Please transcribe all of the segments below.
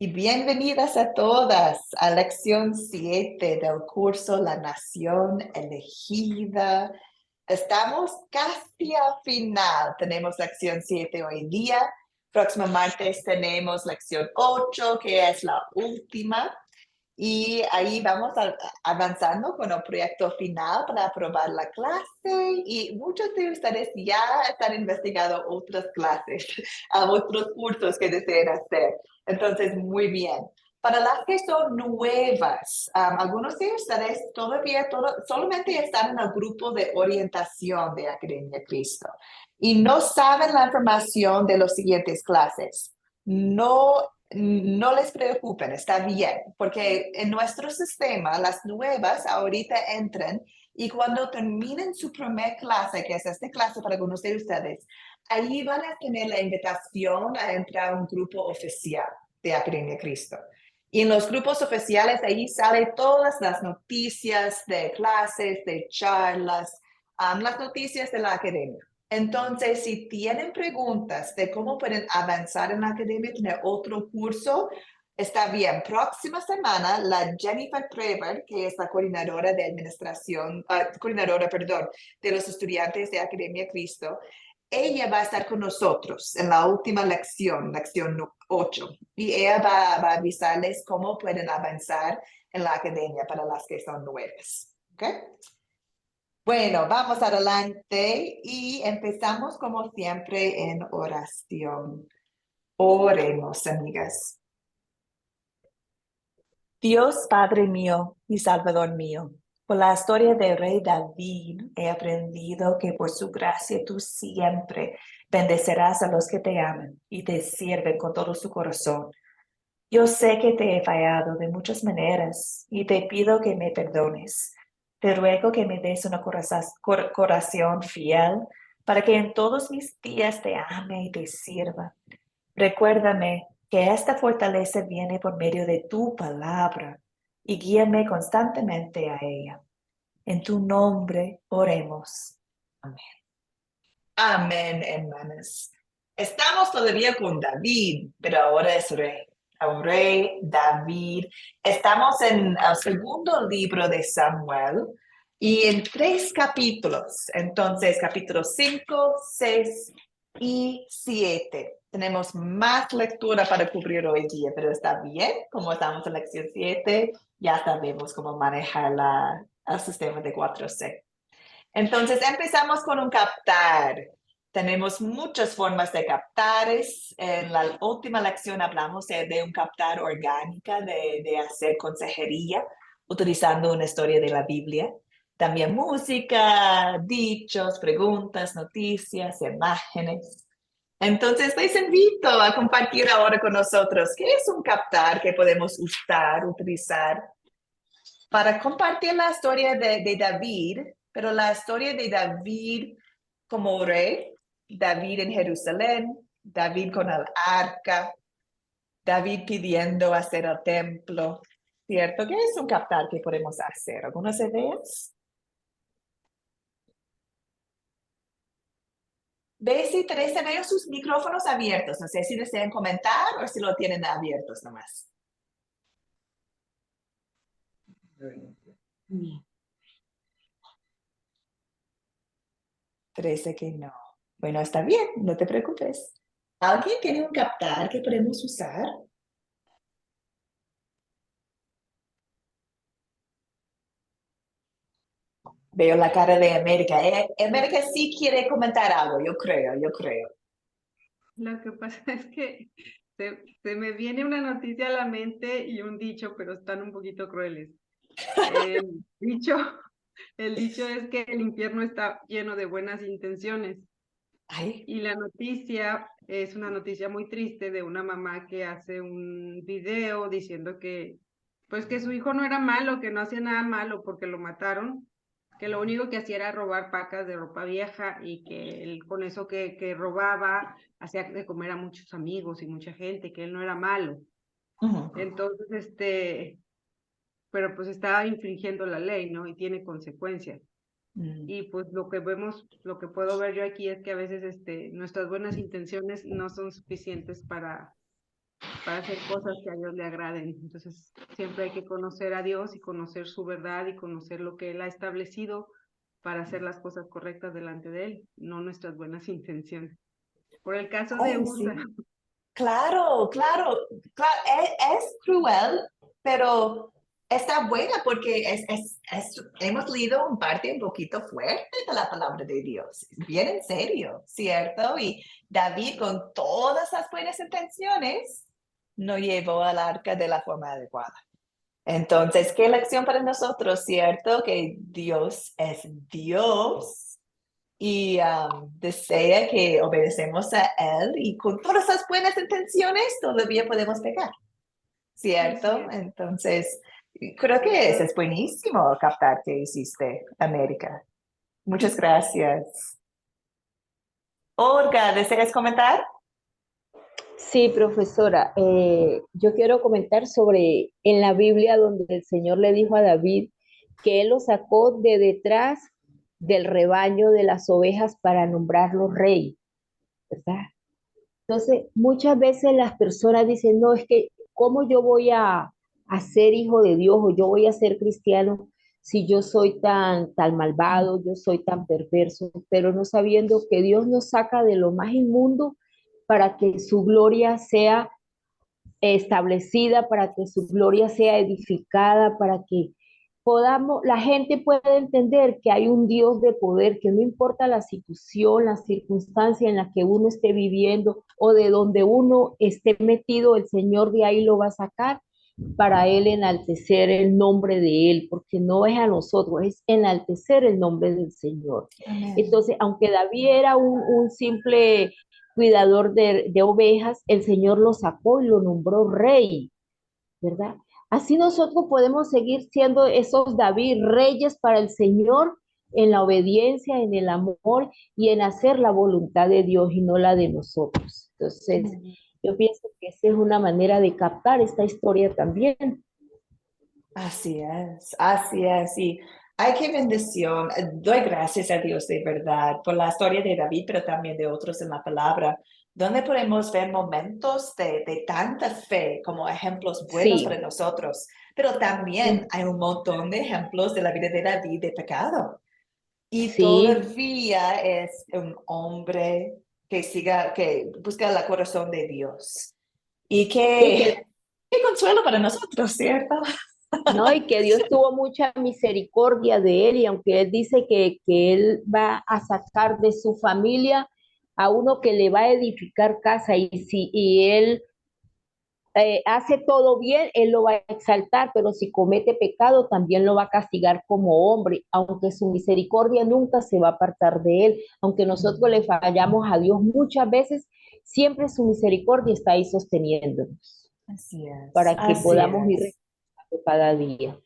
Y bienvenidas a todas a lección 7 del curso La Nación Elegida. Estamos casi al final. Tenemos lección 7 hoy día. Próximo martes tenemos lección 8, que es la última. Y ahí vamos avanzando con el proyecto final para aprobar la clase. Y muchos de ustedes ya están investigando otras clases, otros cursos que deseen hacer. Entonces, muy bien. Para las que son nuevas, algunos de ustedes todavía solamente están en el grupo de orientación de Academia Cristo y no saben la información de las siguientes clases. No les preocupen, está bien, porque en nuestro sistema las nuevas ahorita entran y cuando terminen su primer clase, que es esta clase para algunos de ustedes, ahí van a tener la invitación a entrar a un grupo oficial de Academia Cristo. Y en los grupos oficiales, ahí salen todas las noticias de clases, de charlas, las noticias de la academia. Entonces, si tienen preguntas de cómo pueden avanzar en la academia, tener otro curso, está bien. Próxima semana, la Jennifer Prever, que es la coordinadora de administración, perdón, de los estudiantes de Academia Cristo, ella va a estar con nosotros en la última lección 8, y ella va a avisarles cómo pueden avanzar en la academia para las que son nuevas. ¿Ok? Bueno, vamos adelante y empezamos como siempre en oración. Oremos, amigas. Dios Padre mío y Salvador mío, por la historia del rey David he aprendido que por su gracia tú siempre bendecirás a los que te aman y te sirven con todo su corazón. Yo sé que te he fallado de muchas maneras y te pido que me perdones. Te ruego que me des una corazón fiel para que en todos mis días te ame y te sirva. Recuérdame que esta fortaleza viene por medio de tu palabra y guíame constantemente a ella. En tu nombre oremos. Amén. Amén, hermanas. Estamos todavía con David, pero ahora es rey. El rey David. Estamos en el segundo libro de Samuel y en 3 capítulos. Entonces, capítulos 5, 6 y 7. Tenemos más lectura para cubrir hoy día, pero está bien. Como estamos en lección 7, ya sabemos cómo manejar el sistema de 4C. Entonces empezamos con un captar. Tenemos muchas formas de captares. En la última lección hablamos de un captar orgánica, de hacer consejería utilizando una historia de la Biblia. También música, dichos, preguntas, noticias, imágenes. Entonces les invito a compartir ahora con nosotros qué es un captar que podemos utilizar para compartir la historia de David, pero la historia de David como rey, David en Jerusalén, David con el arca, David pidiendo hacer el templo, ¿cierto? ¿Qué es un captar que podemos hacer? ¿Algunas ideas? Bessie y Teresa, veo sus micrófonos abiertos. No sé si desean comentar o si lo tienen abiertos nomás. Teresa que no. Bueno, está bien, no te preocupes. ¿Alguien tiene un captar que podemos usar? Veo la cara de América. América sí quiere comentar algo, yo creo. Lo que pasa es que se me viene una noticia a la mente y un dicho, pero están un poquito crueles. El dicho, el dicho es que el infierno está lleno de buenas intenciones. Ay, Y la noticia es una noticia muy triste de una mamá que hace un video diciendo que, pues que su hijo no era malo, que no hacía nada malo porque lo mataron, que lo único que hacía era robar pacas de ropa vieja y que él con eso que robaba hacía de comer a muchos amigos y mucha gente, que él no era malo. ujú. Entonces, pero pues estaba infringiendo la ley, ¿no? Y tiene consecuencias. Mm, Y pues lo que vemos, lo que puedo ver yo aquí es que a veces nuestras buenas intenciones no son suficientes para hacer cosas que a Dios le agraden. Entonces, siempre hay que conocer a Dios y conocer su verdad y conocer lo que Él ha establecido para hacer las cosas correctas delante de Él, no nuestras buenas intenciones. Por el caso de Ay, USA, sí. Claro, claro, claro, es cruel, pero está buena porque hemos leído un parte un poquito fuerte de la palabra de Dios, bien en serio, ¿cierto? Y David con todas las buenas intenciones no llevó al arca de la forma adecuada. Entonces, qué lección para nosotros, ¿cierto? Que Dios es Dios y desea que obedecemos a Él y con todas las buenas intenciones todavía podemos pecar, así ¿cierto? es. Entonces, creo que es buenísimo captar que hiciste, América. Muchas gracias. Olga, ¿deseas comentar? Sí, profesora, yo quiero comentar sobre en la Biblia donde el Señor le dijo a David que él lo sacó de detrás del rebaño de las ovejas para nombrarlo rey, ¿verdad? Entonces, muchas veces las personas dicen, no, es que, ¿cómo yo voy a ser hijo de Dios o yo voy a ser cristiano si yo soy tan malvado, yo soy tan perverso? Pero no sabiendo que Dios nos saca de lo más inmundo para que su gloria sea establecida, para que su gloria sea edificada, para que podamos, la gente pueda entender que hay un Dios de poder, que no importa la situación, la circunstancia en la que uno esté viviendo o de donde uno esté metido, el Señor de ahí lo va a sacar para Él enaltecer el nombre de Él, porque no es a nosotros, es enaltecer el nombre del Señor. Amén. Entonces, aunque David era un simple cuidador de ovejas, el Señor lo sacó y lo nombró rey, ¿verdad? Así nosotros podemos seguir siendo esos David, reyes para el Señor en la obediencia, en el amor y en hacer la voluntad de Dios y no la de nosotros. Entonces, Amén. yo pienso que esa es una manera de captar esta historia también. Así es, y ay, qué bendición. Doy gracias a Dios de verdad por la historia de David, pero también de otros en la palabra, donde podemos ver momentos de tanta fe como ejemplos buenos Sí, para nosotros, pero también hay un montón de ejemplos de la vida de David de pecado. Y sí, todavía es un hombre que busca el corazón de Dios. Y y que qué consuelo para nosotros, ¿cierto? no, y que Dios tuvo mucha misericordia de él, y aunque él dice que él va a sacar de su familia a uno que le va a edificar casa, y él hace todo bien, él lo va a exaltar, pero si comete pecado, también lo va a castigar como hombre, aunque su misericordia nunca se va a apartar de él, aunque nosotros le fallamos a Dios muchas veces, siempre su misericordia está ahí sosteniéndonos Así es, para que así podamos ir es, respetando cada día.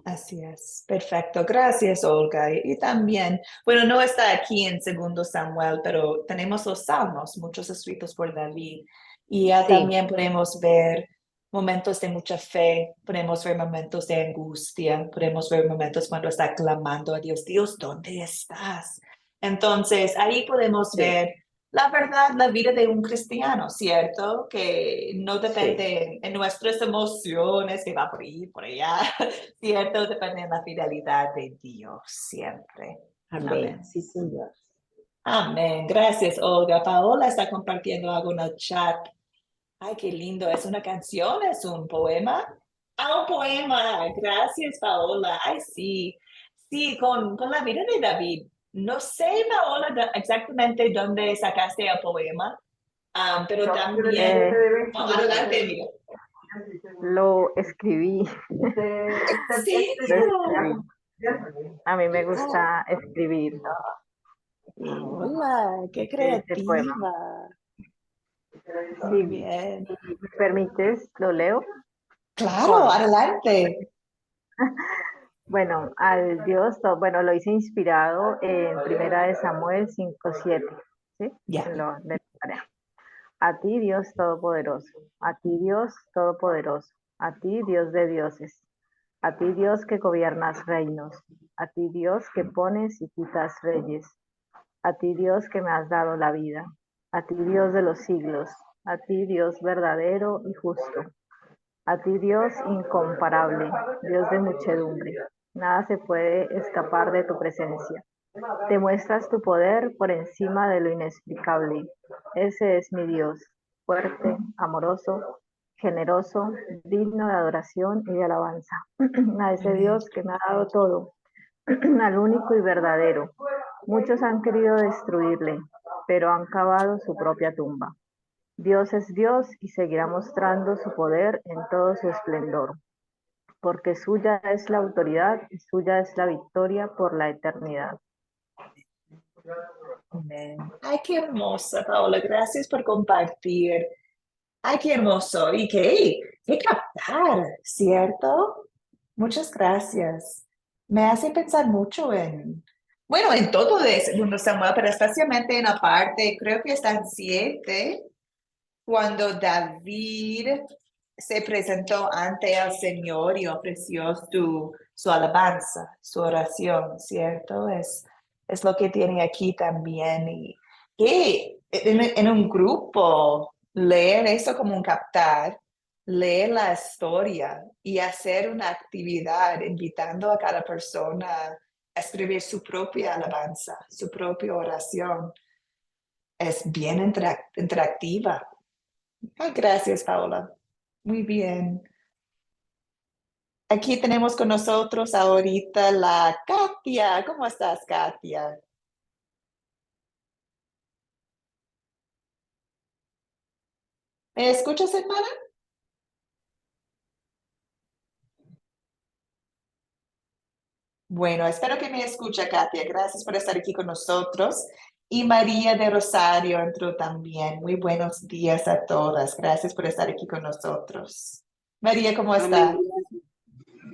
así es. Perfecto. Gracias, Olga. Y también, bueno, no está aquí en Segundo Samuel, pero tenemos los salmos, muchos escritos por David. Y ya Sí, también podemos ver momentos de mucha fe, podemos ver momentos de angustia, podemos ver momentos cuando está clamando a Dios, Dios, ¿dónde estás? Entonces, ahí podemos sí, ver la verdad, la vida de un cristiano, ¿cierto? Que no sí. depende en nuestras emociones, que va por ahí, por allá, ¿cierto? Depende de la fidelidad de Dios siempre. Amén. Amén. Sí, señor. Amén. Gracias, Olga. Paola está compartiendo algo en el chat. Ay, qué lindo. ¿Es una canción? ¿Es un poema? Ah, un poema. Gracias, Paola. Ay, sí. Sí, con la vida de David. No sé, Paola, exactamente dónde sacaste el poema, pero también... Oh, adelante, amigo. Lo escribí, ¿En lo serio? escribí. A mí me Oh, gusta escribir Paola, qué ese poema. creativa. Muy Si bien. me permites, lo leo. Claro, Con, adelante. bueno, al Dios, bueno, lo hice inspirado en Primera de Samuel 5:7, ¿sí? Ya. De la tarea. A ti, Dios Todopoderoso, a ti, Dios Todopoderoso, a ti, Dios de dioses, a ti, Dios que gobiernas reinos, a ti, Dios que pones y quitas reyes, a ti, Dios que me has dado la vida, a ti, Dios de los siglos, a ti Dios verdadero y justo, a ti Dios incomparable, Dios de muchedumbre. Nada se puede escapar de tu presencia. Te muestras tu poder por encima de lo inexplicable. Ese es mi Dios, fuerte, amoroso, generoso, digno de adoración y de alabanza. A ese Amén. Dios que me ha dado todo, al único y verdadero. Muchos han querido destruirle, pero han cavado su propia tumba. Dios es Dios y seguirá mostrando su poder en todo su esplendor, porque suya es la autoridad y suya es la victoria por la eternidad. Amén. Ay, qué hermosa, Paola. Gracias por compartir. Ay, qué hermoso. Y qué captar, ¿cierto? Muchas gracias. Me hace pensar mucho bueno, en todo de segundo Samuel, pero especialmente en la parte, creo que está en 7, cuando David se presentó ante el Señor y ofreció su alabanza, su oración, ¿cierto? Es lo que tiene aquí también. Y que en un grupo, leer eso como un captar, leer la historia y hacer una actividad invitando a cada persona a escribir su propia alabanza, su propia oración, es bien interactiva. Ay, gracias, Paola. Muy bien. Aquí tenemos con nosotros ahorita la Katia. ¿Cómo estás, Katia? ¿Me escuchas, hermana? Bueno, espero que me escuche, Katia. Gracias por estar aquí con nosotros. Y María de Rosario entró también. Muy buenos días a todas. Gracias por estar aquí con nosotros. María, ¿cómo Amén. está?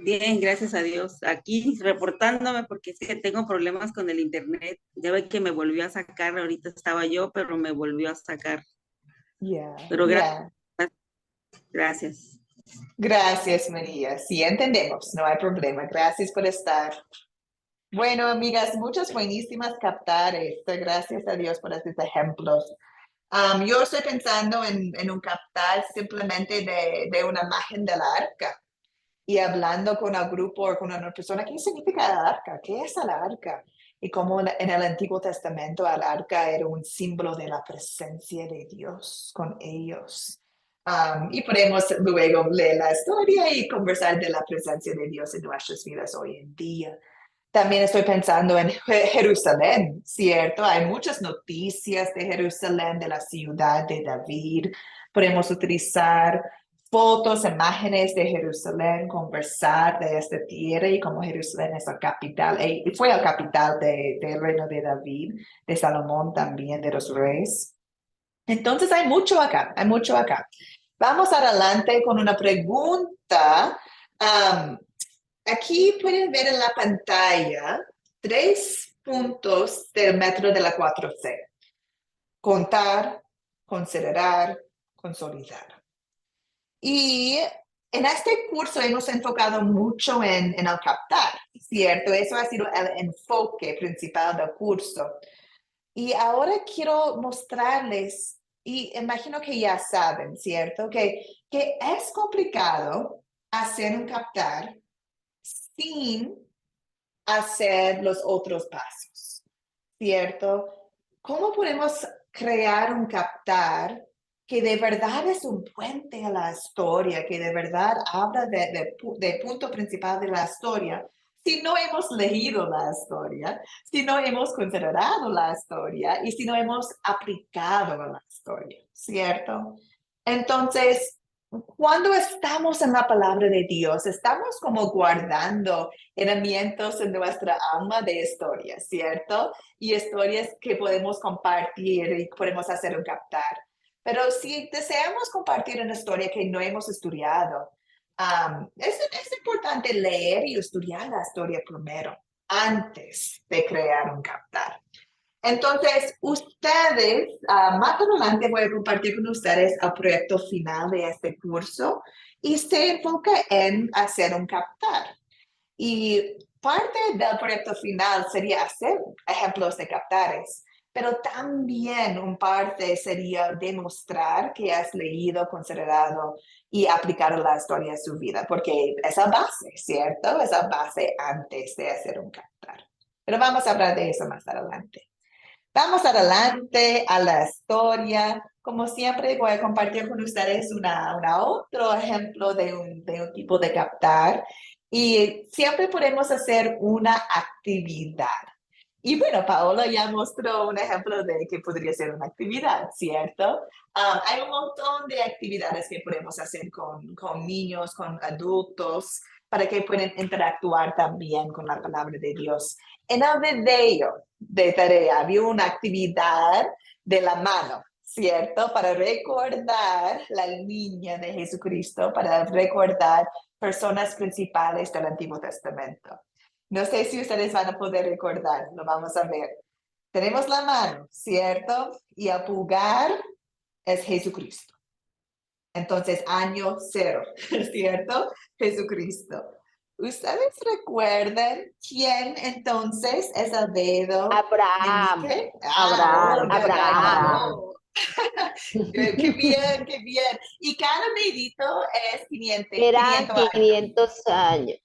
Bien, gracias a Dios. Aquí reportándome porque es que tengo problemas con el internet. Ya ve que me volvió a sacar, ahorita estaba yo, pero me volvió a sacar. Ya, Pero ya. gracias. Gracias, María. Sí, entendemos. No hay problema. Gracias por estar. Bueno, amigas, muchas buenísimas captar esto. Gracias a Dios por estos ejemplos. Yo estoy pensando en un captar simplemente de una imagen del arca y hablando con el grupo o con una persona, ¿qué significa el arca? ¿Qué es el arca? Y como en el Antiguo Testamento el arca era un símbolo de la presencia de Dios con ellos. Y podemos luego leer la historia y conversar de la presencia de Dios en nuestras vidas hoy en día. También estoy pensando en Jerusalén, ¿cierto? Hay muchas noticias de Jerusalén, de la ciudad de David. Podemos utilizar fotos, imágenes de Jerusalén, conversar de esta tierra y cómo Jerusalén es la capital, y fue la capital del reino de David, de Salomón también, de los reyes. Entonces hay mucho acá, hay mucho acá. Vamos adelante con una pregunta. Aquí pueden ver en la pantalla 3 puntos del metro de la 4C. Contar, considerar, consolidar. Y en este curso hemos enfocado mucho en el captar, ¿cierto? Eso ha sido el enfoque principal del curso. Y ahora quiero mostrarles, y imagino que ya saben, ¿cierto? Que es complicado hacer un captar sin hacer los otros pasos, ¿cierto? ¿Cómo podemos crear un captar que de verdad es un puente a la historia, que de verdad habla del punto principal de la historia, si no hemos leído la historia, si no hemos considerado la historia y si no hemos aplicado la historia, ¿cierto? Entonces, cuando estamos en la palabra de Dios, estamos como guardando herramientas en nuestra alma de historias, ¿cierto? Y historias que podemos compartir y podemos hacer un captar. Pero si deseamos compartir una historia que no hemos estudiado, es importante leer y estudiar la historia primero, antes de crear un captar. Entonces, ustedes, más adelante voy a compartir con ustedes el proyecto final de este curso y se enfoca en hacer un captar. Y parte del proyecto final sería hacer ejemplos de captares, pero también un parte sería demostrar que has leído, considerado y aplicado la historia a su vida, porque esa base, ¿cierto? Esa base antes de hacer un cantar. Pero vamos a hablar de eso más adelante. Vamos adelante a la historia. Como siempre, voy a compartir con ustedes otro ejemplo de un tipo de captar. Y siempre podemos hacer una actividad. Y bueno, Paola ya mostró un ejemplo de que podría ser una actividad, ¿cierto? Hay un montón de actividades que podemos hacer con niños, con adultos, para que puedan interactuar también con la palabra de Dios. En el video de tarea había una actividad de la mano, ¿cierto? Para recordar la línea de Jesucristo, para recordar personas principales del Antiguo Testamento. No sé si ustedes van a poder recordar, lo vamos a ver. Tenemos la mano, ¿cierto? Y el pulgar es Jesucristo. Entonces, año 0, ¿cierto? Jesucristo. ¿Ustedes recuerdan quién entonces es el dedo? Abraham. ¿Qué? Abraham, Olga ganó. Qué bien, qué bien. Y cada dedito es 500, Eran 500 años. 500 años.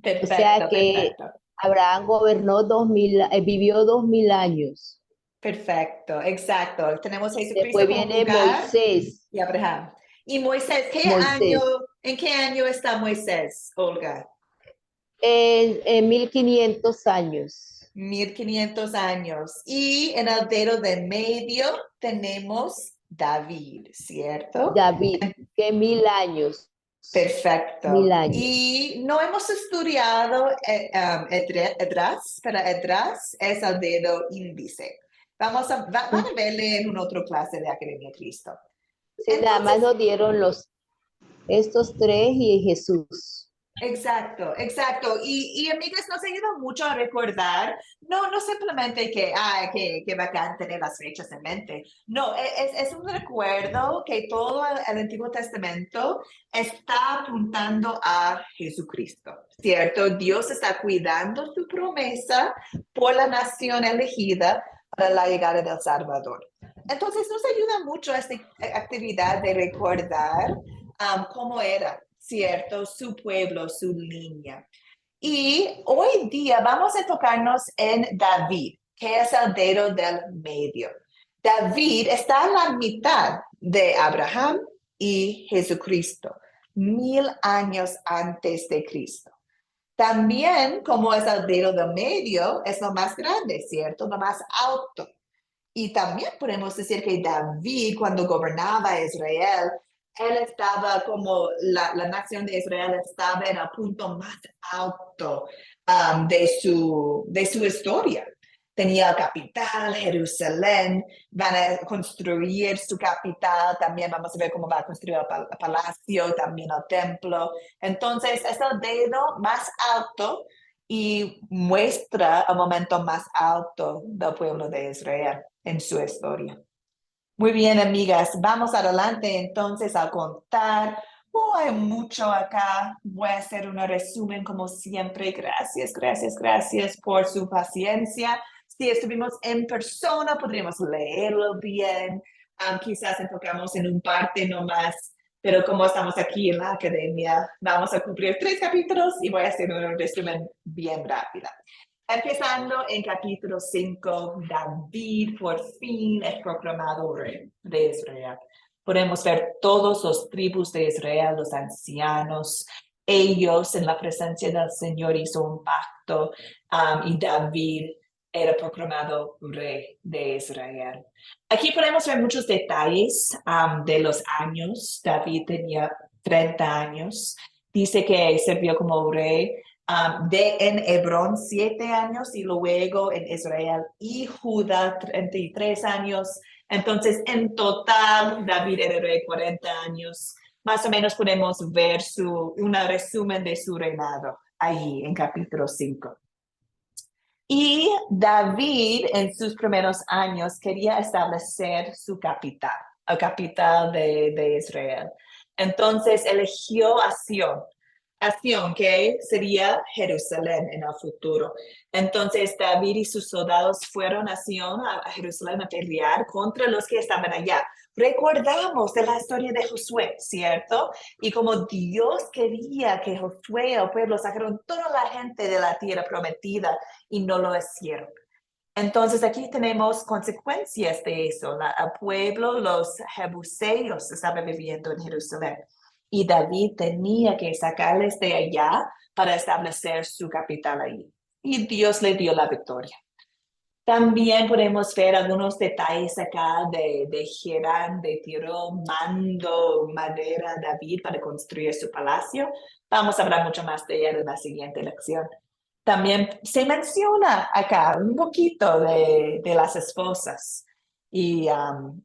Perfecto, O sea que perfecto. Abraham gobernó 2000, vivió 2000 años. Perfecto, exacto. Tenemos Jesucristo Después como viene pulgar Moisés. y Abraham. Y Moisés, Moisés. ¿en qué año está Moisés, Olga? En 1500 años. 1500 años. Y en el dedo de medio tenemos David, ¿cierto? David, que 1000 años. Perfecto. 1000 años. Y no hemos estudiado Esdras, pero Esdras es el dedo índice. Van a verle en una otra clase de Academia Cristo. Sí, nada más nos dieron estos tres y Jesús. Exacto, exacto. Y amigas, nos ayuda mucho a recordar, no simplemente que bacán tener las fechas en mente. No, es un recuerdo que todo el Antiguo Testamento está apuntando a Jesucristo, ¿cierto? Dios está cuidando su promesa por la nación elegida para la llegada del Salvador. Entonces, nos ayuda mucho esta actividad de recordar cómo era, ¿cierto? Su pueblo, su línea. Y hoy día vamos a enfocarnos en David, que es el dedo del medio. David está a la mitad de Abraham y Jesucristo, 1000 años antes de Cristo. También, como es el dedo del medio, es lo más grande, ¿cierto? Lo más alto. Y también podemos decir que David, cuando gobernaba Israel, él estaba como la nación de Israel estaba en el punto más alto de su historia. Tenía la capital, Jerusalén, van a construir su capital, también vamos a ver cómo va a construir el palacio, también el templo. Entonces, es el dedo más alto y muestra el momento más alto del pueblo de Israel en su historia. Muy bien, amigas, vamos adelante entonces a contar. Hay mucho acá. Voy a hacer un resumen como siempre. Gracias, gracias, gracias por su paciencia. Si estuvimos en persona, podríamos leerlo bien. Quizás enfocamos en un parte nomás, pero como estamos aquí en la academia, vamos a cumplir 3 capítulos y voy a hacer un resumen bien rápido. Empezando en capítulo 5, David por fin es proclamado rey de Israel. Podemos ver todos los tribus de Israel, los ancianos, ellos en la presencia del Señor hizo un pacto y David era proclamado rey de Israel. Aquí podemos ver muchos detalles de los años. David tenía 30 años. Dice que sirvió como rey en Hebrón 7 años y luego en Israel y Judá 33 años. Entonces, en total, David era rey 40 años. Más o menos podemos ver un resumen de su reinado ahí en capítulo 5. Y David en sus primeros años quería establecer su capital, la capital de Israel. Entonces eligió a Sion que sería Jerusalén en el futuro. Entonces David y sus soldados fueron a Sion, a Jerusalén, a pelear contra los que estaban allá. Recordamos de la historia de Josué, ¿cierto? Y como Dios quería que Josué, el pueblo, sacaron toda la gente de la tierra prometida y no lo hicieron. Entonces aquí tenemos consecuencias de eso. El pueblo, los jebuseos, estaban viviendo en Jerusalén. Y David tenía que sacarles de allá para establecer su capital ahí. Y Dios le dio la victoria. También podemos ver algunos detalles acá de Hiram, de tiró mando madera a David para construir su palacio. Vamos a hablar mucho más de él en la siguiente lección. También se menciona acá un poquito de las esposas. Y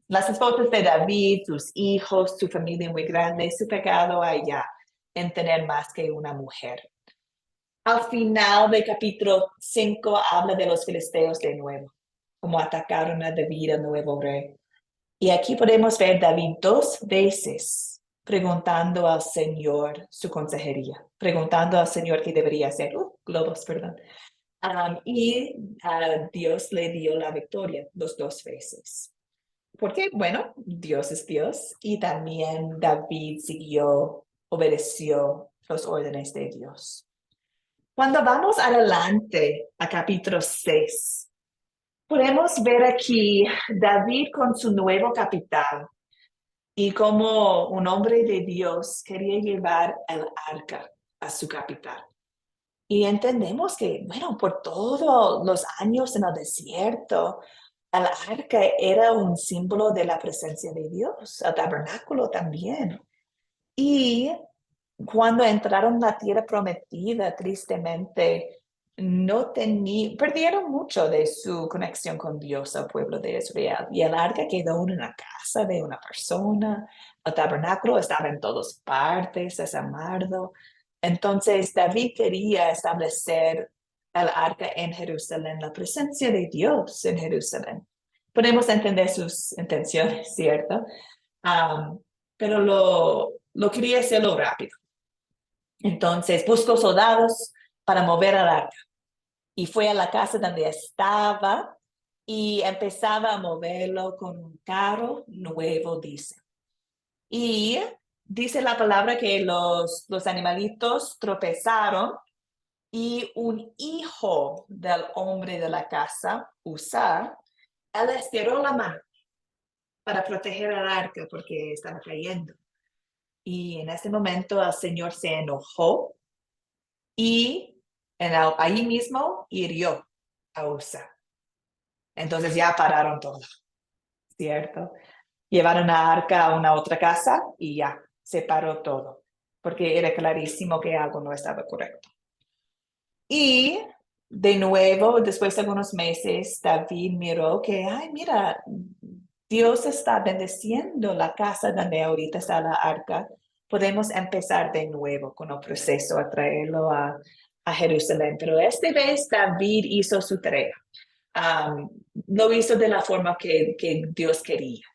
las esposas de David, sus hijos, su familia muy grande, su pecado allá en tener más que una mujer. Al final del capítulo 5 habla de los filisteos de nuevo, como atacaron a David, el nuevo rey. Y aquí podemos ver David 2 veces preguntando al Señor su consejería, preguntando al Señor qué debería hacer. Globos, perdón. Y Dios le dio la victoria los 2 veces. Porque, bueno, Dios es Dios y también David obedeció los órdenes de Dios. Cuando vamos adelante a capítulo 6, podemos ver aquí David con su nuevo capital y como un hombre de Dios quería llevar el arca a su capital. Y entendemos que, bueno, por todos los años en el desierto, el arca era un símbolo de la presencia de Dios, el tabernáculo también. Y cuando entraron a la tierra prometida, tristemente, perdieron mucho de su conexión con Dios, al pueblo de Israel. Y el arca quedó en una casa de una persona. El tabernáculo estaba en todas partes, desamarrado. Entonces, David quería establecer el arca en Jerusalén, la presencia de Dios en Jerusalén. Podemos entender sus intenciones, ¿cierto? Pero lo quería hacerlo rápido. Entonces buscó soldados para mover al arca y fue a la casa donde estaba y empezaba a moverlo con un carro nuevo, dice. Y dice la palabra que los animalitos tropezaron y un hijo del hombre de la casa, Usa, él estiró la mano para proteger al arca porque estaba cayendo. Y en ese momento el Señor se enojó y ahí mismo hirió a Usa. Entonces ya pararon todo, ¿cierto? Llevaron a arca a una otra casa y ya se paró todo, porque era clarísimo que algo no estaba correcto. Y de nuevo, después de algunos meses, David miró que, ay, mira, Dios está bendeciendo la casa donde ahorita está la arca. Podemos empezar de nuevo con el proceso a traerlo a Jerusalén. Pero esta vez David hizo su tarea. Lo hizo de la forma que Dios quería.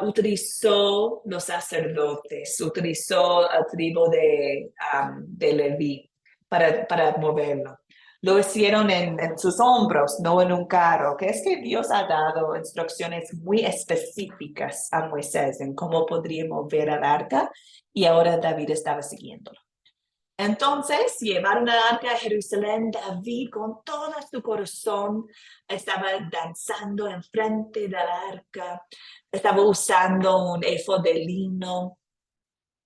Utilizó los sacerdotes, utilizó el tribu de Leví para moverlo. Lo hicieron en sus hombros, no en un carro, que es que Dios ha dado instrucciones muy específicas a Moisés en cómo podría mover el arca y ahora David estaba siguiéndolo. Entonces llevaron el arca a Jerusalén. David con todo su corazón estaba danzando enfrente del arca, estaba usando un efod de lino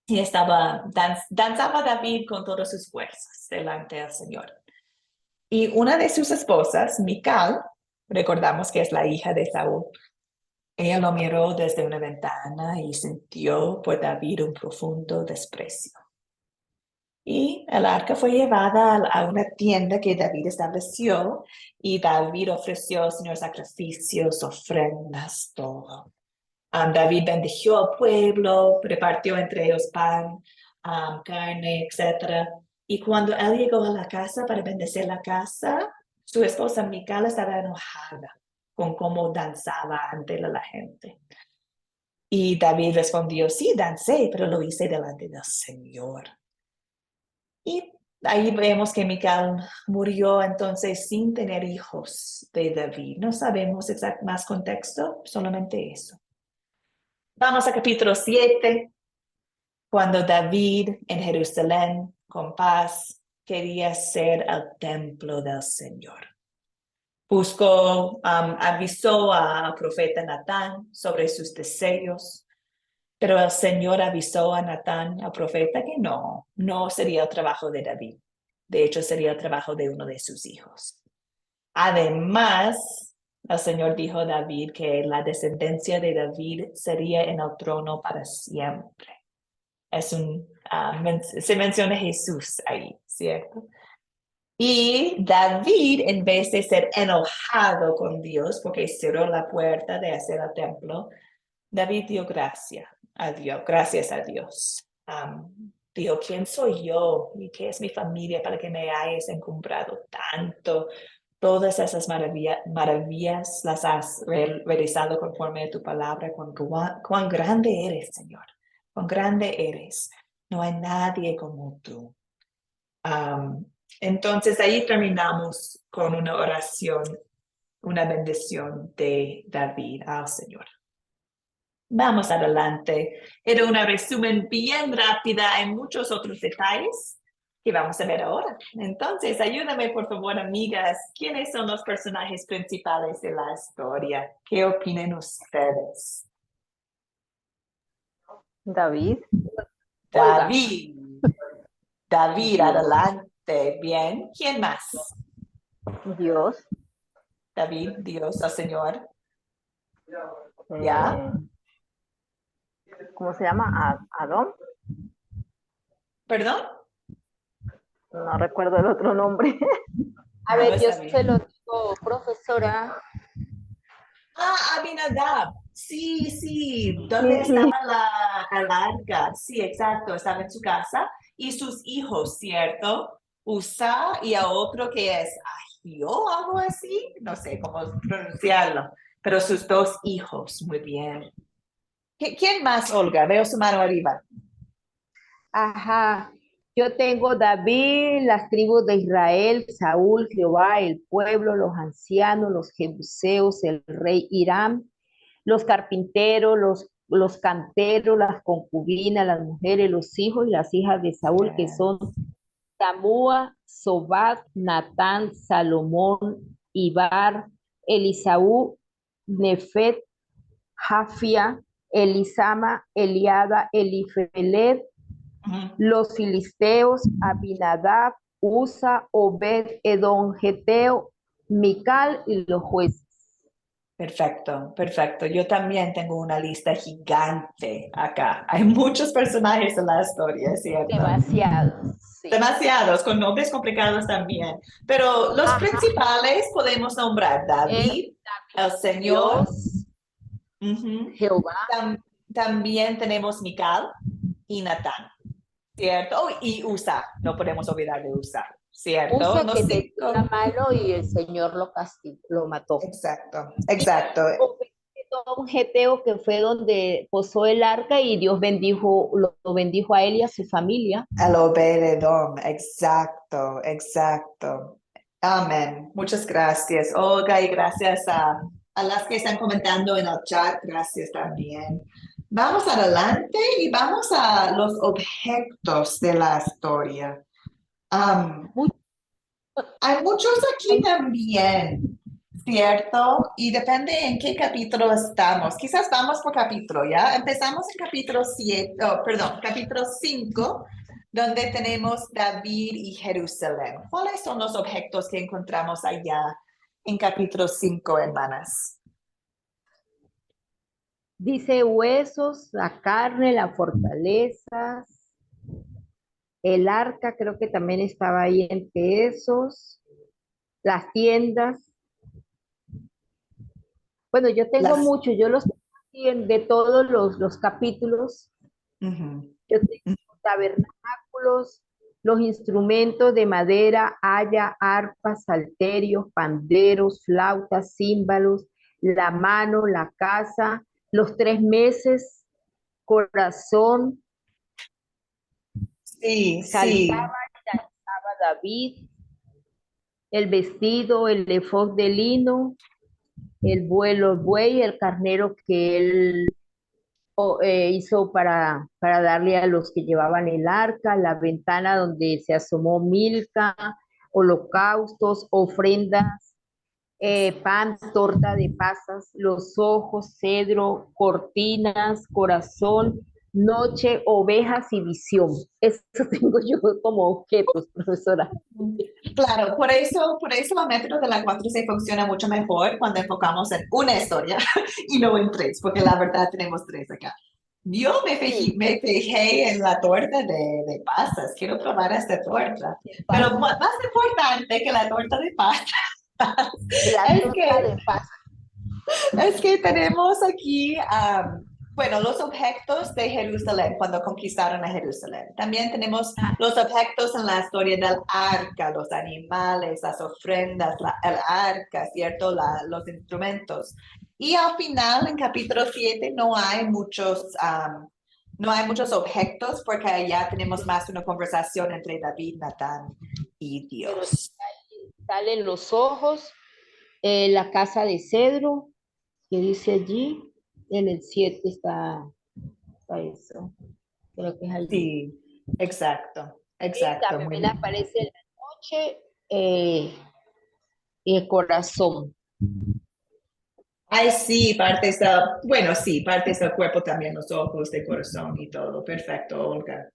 y danzaba David con todas sus fuerzas delante del Señor. Y una de sus esposas, Mical, recordamos que es la hija de Saúl, ella lo miró desde una ventana y sintió por David un profundo desprecio. Y el arca fue llevada a una tienda que David estableció y David ofreció al Señor sacrificios, ofrendas, todo. David bendijo al pueblo, repartió entre ellos pan, carne, etc. Y cuando él llegó a la casa para bendecir la casa, su esposa Mical estaba enojada con cómo danzaba ante la gente. Y David respondió, sí, dancé, pero lo hice delante del Señor. Y ahí vemos que Mical murió entonces sin tener hijos de David. No sabemos más contexto, solamente eso. Vamos a capítulo 7, cuando David en Jerusalén, con paz, quería ser el templo del Señor. Avisó al profeta Natán sobre sus deseos, pero el Señor avisó a Natán, al profeta, que no sería el trabajo de David. De hecho, sería el trabajo de uno de sus hijos. Además, el Señor dijo a David que la descendencia de David sería en el trono para siempre. Se menciona Jesús ahí, ¿cierto? Y David, en vez de ser enojado con Dios porque cerró la puerta de hacer el templo, David dio gracias a Dios. Dijo, ¿quién soy yo y qué es mi familia para que me hayas encumbrado tanto? Todas esas maravillas las has realizado conforme a tu palabra. Cuán grande eres, Señor. Cuán grande eres. No hay nadie como tú. Entonces ahí terminamos con una oración, una bendición de David al Señor. Vamos adelante. Era un resumen bien rápida. Hay muchos otros detalles que vamos a ver ahora. Entonces, ayúdame, por favor, amigas. ¿Quiénes son los personajes principales de la historia? ¿Qué opinan ustedes? David. David. David, adelante. Bien. ¿Quién más? Dios. David, Dios, el Señor. ¿Ya? ¿Cómo se llama? ¿Adón? ¿Perdón? No recuerdo el otro nombre. A ver, yo se lo digo, profesora. Abinadab. Sí. ¿Dónde estaba el arca? Sí, exacto. Estaba en su casa. Y sus hijos, ¿cierto? Usa y a otro que es Agio, algo así. No sé cómo pronunciarlo. Pero sus dos hijos. Muy bien. ¿Quién más, Olga? Veo su mano arriba. Ajá. Yo tengo David, las tribus de Israel, Saúl, Jehová, el pueblo, los ancianos, los jebuseos, el rey Hiram, los carpinteros, los canteros, las concubinas, las mujeres, los hijos y las hijas de Saúl, que son Tamúa, Sobat, Natán, Salomón, Ibar, Elisaú, Nefet, Jafia, Elisama, Eliada, Elifelet, los filisteos, Abinadab, Usa, Obed, Edom, Geteo, Mical y los jueces. Perfecto. Yo también tengo una lista gigante acá. Hay muchos personajes en la historia, ¿cierto? Demasiados. Sí. Demasiados, con nombres complicados también. Pero los principales podemos nombrar David, el Señor, Jehová. También tenemos Mical y Natán, ¿cierto? Y Usa, no podemos olvidar de Usa, ¿cierto? Usa que tenía malo y el Señor lo castigó, lo mató. Exacto. Un geteo que fue donde posó el arca y Dios lo bendijo a él y a su familia. El Obed-Edom, exacto. Amén. Muchas gracias, Olga, y gracias a las que están comentando en el chat. Gracias también. Vamos adelante y vamos a los objetos de la historia. Hay muchos aquí también, ¿cierto? Y depende en qué capítulo estamos. Quizás vamos por capítulo, ¿ya? Empezamos en capítulo 5, donde tenemos David y Jerusalén. ¿Cuáles son los objetos que encontramos allá en capítulo 5, hermanas? Dice huesos, la carne, las fortalezas, el arca creo que también estaba ahí entre esos, las tiendas. Bueno, yo tengo muchos, yo los tengo de todos los capítulos. Yo tengo tabernáculos, los instrumentos de madera, haya, arpas, salterios, panderos, flautas, címbalos, la mano, la casa, los 3 meses, corazón. Sí. Saltaba David, el vestido, el efod de lino, el buey, el carnero que él hizo para darle a los que llevaban el arca, la ventana donde se asomó Milca, holocaustos, ofrendas, pan, torta de pasas, los ojos, cedro, cortinas, corazón, noche, ovejas y visión. Eso tengo yo como objetos, profesora. Claro, por eso el método de la 4C funciona mucho mejor cuando enfocamos en una historia y no en tres, porque la verdad tenemos tres acá. Yo me fijé en la torta de pasas, quiero probar esta torta, pero más importante que la torta de pasas La es torta de pasas. es que tenemos aquí, bueno, los objetos de Jerusalén cuando conquistaron a Jerusalén. También tenemos los objetos en la historia del arca, los animales, las ofrendas, el arca, ¿cierto? Los instrumentos. Y al final, en capítulo 7, no hay muchos objetos porque allá tenemos más una conversación entre David, Natán y Dios. Salen los ojos, la casa de cedro, que dice allí, en el 7 está eso, creo que es allí. Sí, exacto, Y exacto. Muy también bien. aparece la noche y el corazón. Ay, sí, partes del, bueno, sí, partes del cuerpo también, los ojos, el corazón y todo. Perfecto, Olga.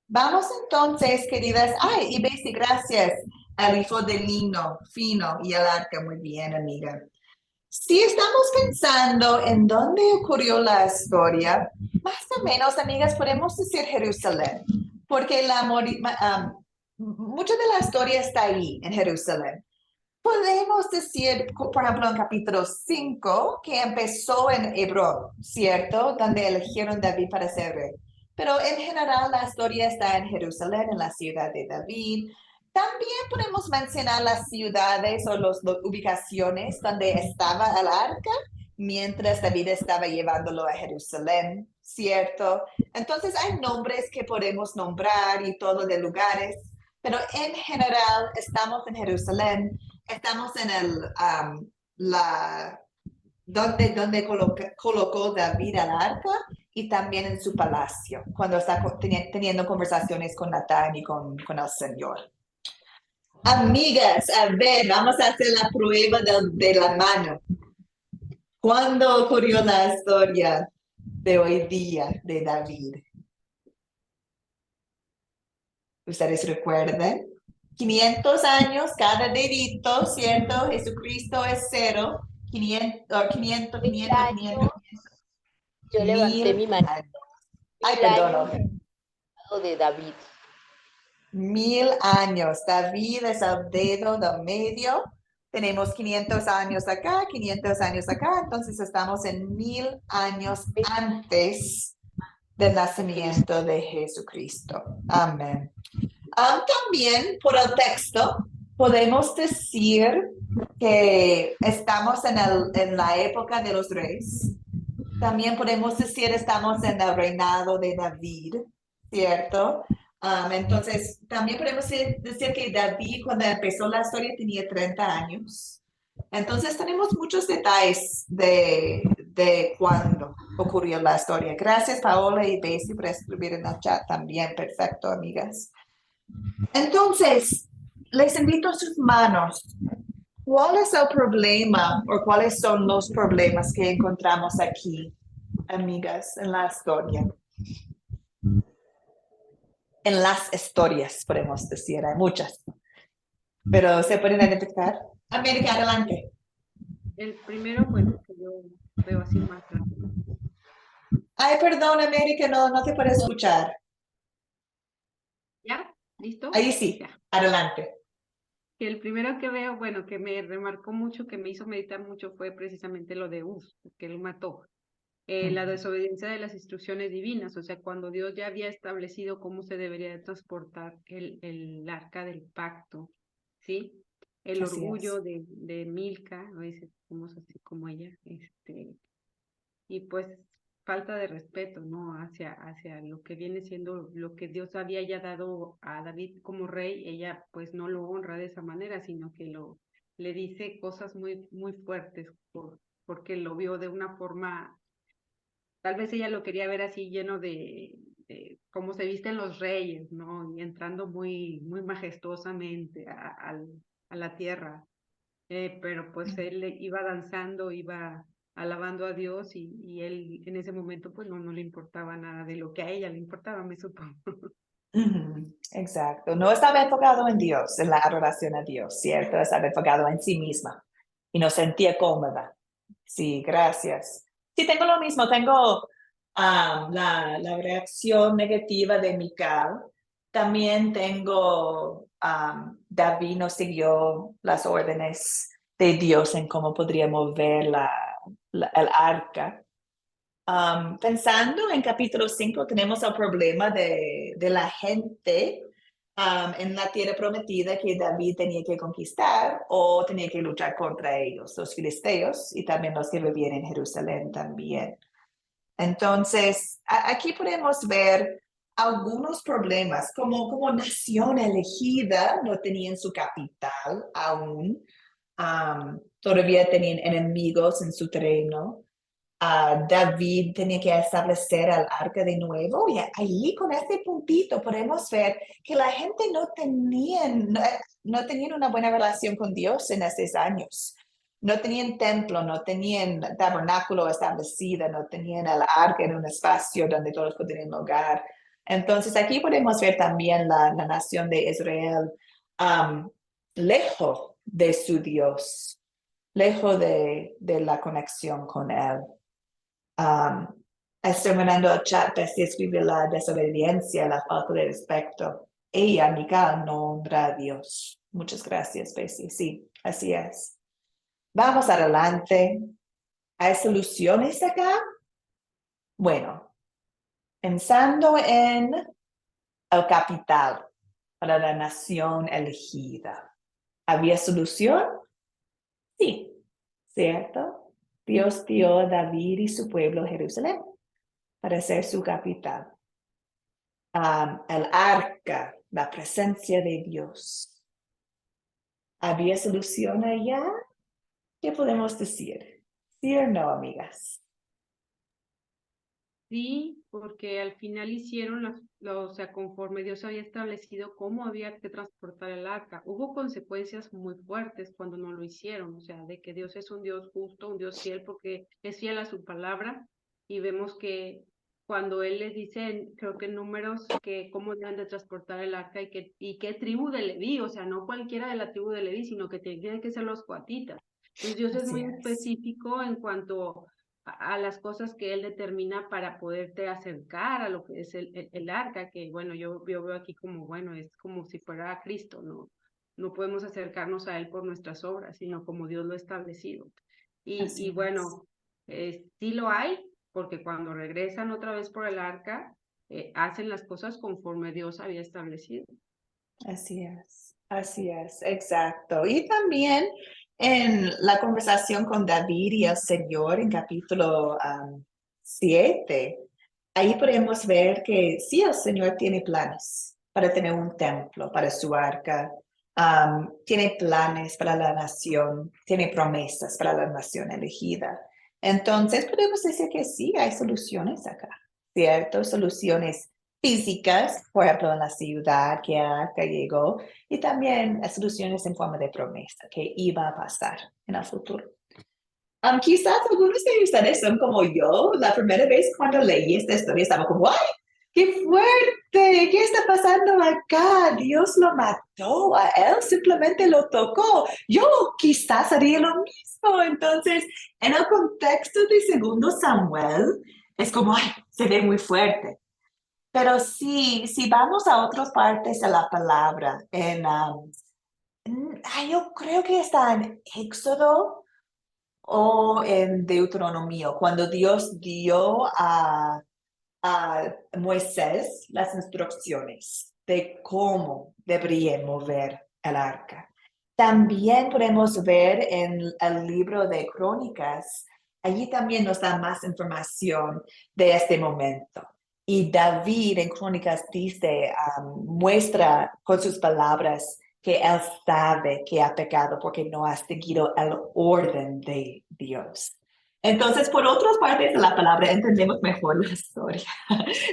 Vamos entonces, queridas. Ay, y Bessie, gracias. El hijo de lino fino y el arca, muy bien, amiga. Si estamos pensando en dónde ocurrió la historia, más o menos, amigas, podemos decir Jerusalén, porque mucha de la historia está ahí, en Jerusalén. Podemos decir, por ejemplo, en capítulo 5, que empezó en Hebrón, ¿cierto? Donde eligieron David para ser rey. Pero en general la historia está en Jerusalén, en la ciudad de David. También podemos mencionar las ciudades o las ubicaciones donde estaba el arca mientras David estaba llevándolo a Jerusalén, ¿cierto? Entonces hay nombres que podemos nombrar y todo de lugares, pero en general estamos en Jerusalén. Estamos en donde colocó David al arca y también en su palacio, cuando está teniendo conversaciones con Natán y con el Señor. Amigas, a ver, vamos a hacer la prueba de la mano. ¿Cuándo ocurrió la historia de hoy día de David? ¿Ustedes recuerdan? 500 años, cada dedito, ¿cierto? Jesucristo es 0, 500, 500, 500, 500, Yo levanté 1000 mi mano. años. Ay, 1000 perdón, años Olga. de David. 1000 años. David es el dedo del medio. Tenemos 500 años acá, 500 años acá. Entonces estamos en 1000 años antes del nacimiento de Jesucristo. Amén. También por el texto podemos decir que estamos en la época de los reyes. También podemos decir estamos en el reinado de David, ¿cierto? Entonces, también podemos decir que David cuando empezó la historia tenía 30 años. Entonces, tenemos muchos detalles de cuándo ocurrió la historia. Gracias, Paola y Bessie, por escribir en el chat también. Perfecto, amigas. Entonces, les invito a sus manos. ¿Cuál es el problema o cuáles son los problemas que encontramos aquí, amigas, en la historia? En las historias, podemos decir, hay muchas. Pero ¿se pueden identificar? América, adelante. El primero, bueno, que yo veo así más rápido. Ay, perdón, América, no te puedo escuchar. ¿Ya? ¿Listo? Ahí sí, Ya. adelante. El primero que veo, bueno, que me remarcó mucho, que me hizo meditar mucho, fue precisamente lo de que lo mató. La desobediencia de las instrucciones divinas, o sea, cuando Dios ya había establecido cómo se debería de transportar el arca del pacto, ¿sí? El Así orgullo es. de Milca, a veces somos así como ella, y pues falta de respeto, ¿no? Hacia lo que viene siendo lo que Dios había ya dado a David como rey. Ella pues no lo honra de esa manera, sino que le dice cosas muy, muy fuertes porque lo vio de una forma, tal vez ella lo quería ver así lleno de cómo se visten los reyes, ¿no? Y entrando muy, muy majestuosamente a la tierra. Pero pues él iba danzando, iba alabando a Dios y él en ese momento pues no le importaba nada de lo que a ella le importaba, me supongo. Exacto. No estaba enfocado en Dios, en la adoración a Dios, ¿cierto? Estaba enfocado en sí misma y no sentía cómoda. Sí, gracias. Sí, tengo lo mismo. Tengo la reacción negativa de Mical. También tengo, David no siguió las órdenes de Dios en cómo podría mover el arca. Pensando en capítulo 5, tenemos el problema de la gente en la tierra prometida que David tenía que conquistar o tenía que luchar contra ellos, los filisteos y también los que vivían en Jerusalén también. Entonces, aquí podemos ver algunos problemas, como nación elegida, no tenían su capital aún, todavía tenían enemigos en su terreno. David tenía que establecer al arca de nuevo y ahí con este puntito podemos ver que la gente no tenían una buena relación con Dios en esos años. No tenían templo, no tenían tabernáculo establecido, no tenían el arca en un espacio donde todos podían hogar. Entonces aquí podemos ver también la nación de Israel lejos de su Dios, lejos de la conexión con Él. Estoy mandando al chat si escribe la desobediencia, la falta de respeto. Ella, Mical, no honra a Dios. Muchas gracias, Bessie. Sí, así es. Vamos adelante. ¿Hay soluciones acá? Bueno, pensando en el capital para la nación elegida. ¿Había solución? Sí, ¿cierto? Dios dio a David y su pueblo Jerusalén para ser su capital. El arca, la presencia de Dios. ¿Había solución allá? ¿Qué podemos decir? ¿Sí o no, amigas? Sí, porque al final hicieron o sea, conforme Dios había establecido cómo había que transportar el arca. Hubo consecuencias muy fuertes cuando no lo hicieron, o sea, de que Dios es un Dios justo, un Dios fiel, porque es fiel a su palabra, y vemos que cuando Él les dice, creo que en Números, que cómo deben de transportar el arca y qué tribu de Leví, o sea, no cualquiera de la tribu de Leví, sino que tienen que ser los coatitas. Entonces Dios es muy específico en cuanto a las cosas que Él determina para poderte acercar a lo que es el arca, que bueno, yo veo aquí como, bueno, es como si fuera Cristo, no podemos acercarnos a Él por nuestras obras, sino como Dios lo ha establecido. Y bueno, sí lo hay, porque cuando regresan otra vez por el arca, hacen las cosas conforme Dios había establecido. Así es, exacto. Y también en la conversación con David y el Señor en capítulo 7, ahí podemos ver que sí, el Señor tiene planes para tener un templo para su arca, tiene planes para la nación, tiene promesas para la nación elegida. Entonces podemos decir que sí, hay soluciones acá, ¿cierto? Soluciones físicas, por ejemplo, en la ciudad que acá llegó, y también soluciones en forma de promesa que iba a pasar en el futuro. Quizás algunos de ustedes son como yo. La primera vez cuando leí esta historia estaba como, ¡ay, qué fuerte! ¿Qué está pasando acá? Dios lo mató, a él simplemente lo tocó. Yo quizás haría lo mismo. Entonces, en el contexto de 2 Samuel, es como, ¡ay, se ve muy fuerte! Pero si vamos a otras partes de la palabra, yo creo que está en Éxodo o en Deuteronomio, cuando Dios dio a Moisés las instrucciones de cómo debería mover el arca. También podemos ver en el libro de Crónicas allí también nos da más información de este momento. Y David en Crónicas dice, muestra con sus palabras que él sabe que ha pecado porque no ha seguido el orden de Dios. Entonces, por otras partes de la palabra, entendemos mejor la historia,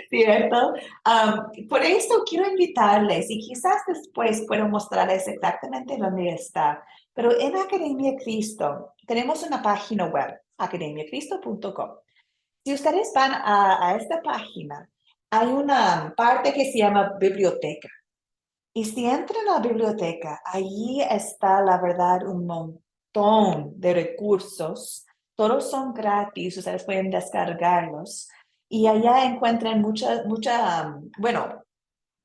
¿cierto? Por eso quiero invitarles, y quizás después puedo mostrarles exactamente dónde está, pero en Academia Cristo tenemos una página web, academiacristo.com. Si ustedes van a esta página, hay una parte que se llama biblioteca. Y si entran a la biblioteca, allí está, la verdad, un montón de recursos. Todos son gratis, ustedes pueden descargarlos. Y allá encuentran bueno,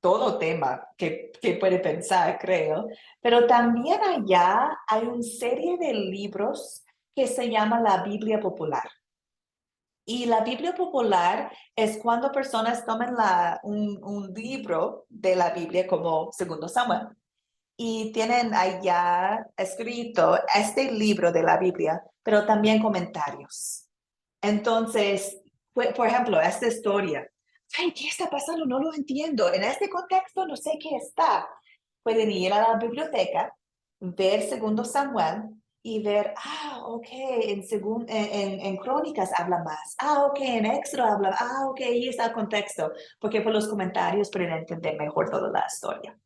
todo tema que puede pensar, creo. Pero también allá hay una serie de libros que se llama la Biblia Popular. Y la Biblia popular es cuando personas toman un libro de la Biblia como Segundo Samuel y tienen allá escrito este libro de la Biblia, pero también comentarios. Entonces, por ejemplo, esta historia. Ay, ¿qué está pasando? No lo entiendo. En este contexto no sé qué está. Pueden ir a la biblioteca, ver Segundo Samuel y ver, ok, en Crónicas habla más. Ok, en Éxodo habla, ok, ahí está el contexto, porque por los comentarios pueden entender mejor toda la historia.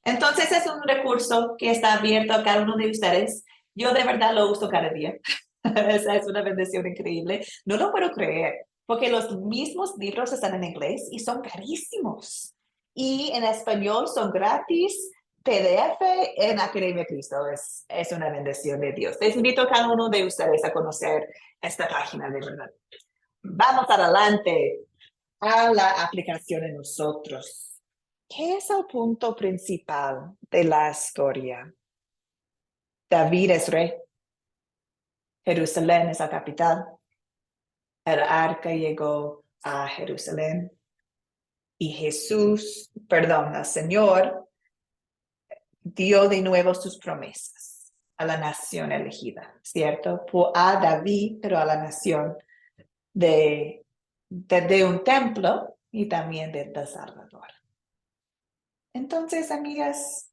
Entonces es un recurso que está abierto a cada uno de ustedes. Yo de verdad lo uso cada día. Esa es una bendición increíble. No lo puedo creer, porque los mismos libros están en inglés y son carísimos. Y en español son gratis. PDF en Academia Cristo es una bendición de Dios. Les invito a cada uno de ustedes a conocer esta página de verdad. Vamos adelante a la aplicación en nosotros. ¿Qué es el punto principal de la historia? David es rey. Jerusalén es la capital. El arca llegó a Jerusalén. Y el Señor, dio de nuevo sus promesas a la nación elegida, ¿cierto? A David, pero a la nación de un templo y también del Salvador. Entonces, amigas,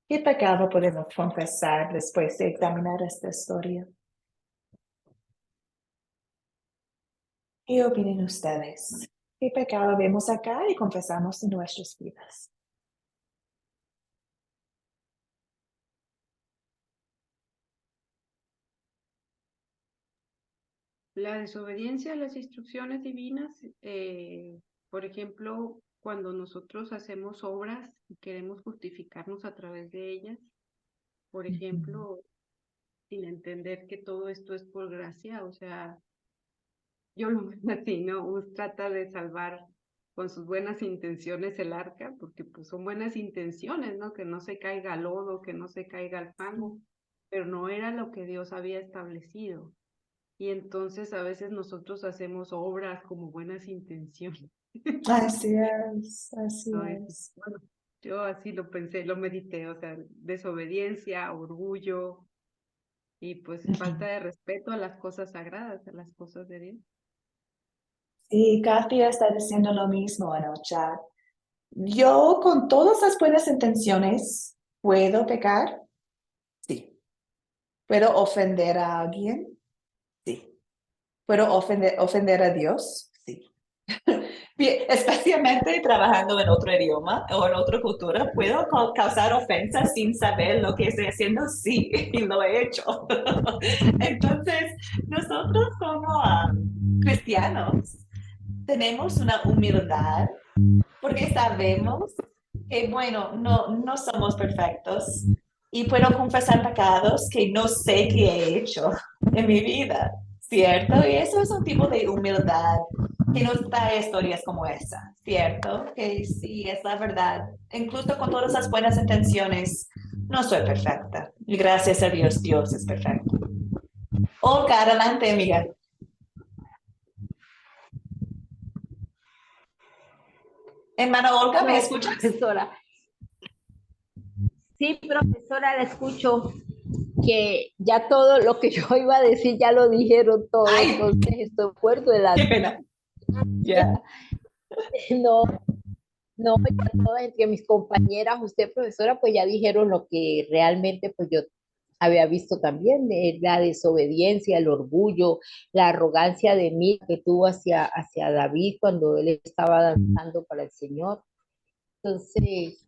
¿qué pecado podemos confesar después de examinar esta historia? ¿Qué opinan ustedes? ¿Qué pecado vemos acá y confesamos en nuestras vidas? La desobediencia a las instrucciones divinas, por ejemplo, cuando nosotros hacemos obras y queremos justificarnos a través de ellas, por ejemplo, sin entender que todo esto es por gracia, o sea, yo lo veo así, ¿no? Trata de salvar con sus buenas intenciones el arca, porque pues son buenas intenciones, ¿no? Que no se caiga al lodo, que no se caiga al fango, pero no era lo que Dios había establecido. Y entonces a veces nosotros hacemos obras como buenas intenciones. Así es, así es. Bueno, yo así lo pensé, lo medité, o sea, desobediencia, orgullo y pues falta de respeto a las cosas sagradas, a las cosas de Dios. Sí, Katia está diciendo lo mismo en el chat. Yo con todas las buenas intenciones, ¿puedo pecar? Sí. ¿Puedo ofender a alguien? Sí. ¿Puedo ofender a Dios? Sí. Bien, especialmente trabajando en otro idioma o en otra cultura, puedo causar ofensas sin saber lo que estoy haciendo, sí, y lo he hecho. Entonces, nosotros como cristianos tenemos una humildad porque sabemos que, bueno, no somos perfectos y puedo confesar pecados que no sé qué he hecho en mi vida, ¿cierto? Y eso es un tipo de humildad que nos da historias como esa, ¿cierto? Que sí, es la verdad. Incluso con todas las buenas intenciones, no soy perfecta. Y gracias a Dios, Dios es perfecto. Olga, adelante, amiga. Hermana Olga, ¿me No, escuchas? profesora. Sí, profesora, la escucho. que ya todo lo que yo iba a decir ya lo dijeron todo, Ay. entonces estoy por delante. Qué pena. Ya. No, no, ya todas entre mis compañeras, usted profesora, pues ya dijeron lo que realmente pues yo había visto también, la desobediencia, el orgullo, la arrogancia de mí que tuvo hacia David cuando él estaba danzando para el Señor. Entonces,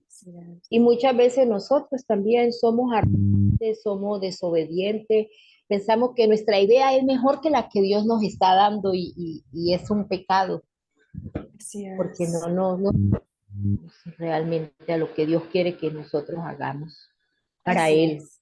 y muchas veces nosotros también somos arrogantes, somos desobedientes, pensamos que nuestra idea es mejor que la que Dios nos está dando y es un pecado, Así porque es. no realmente a lo que Dios quiere que nosotros hagamos para Así Él. es.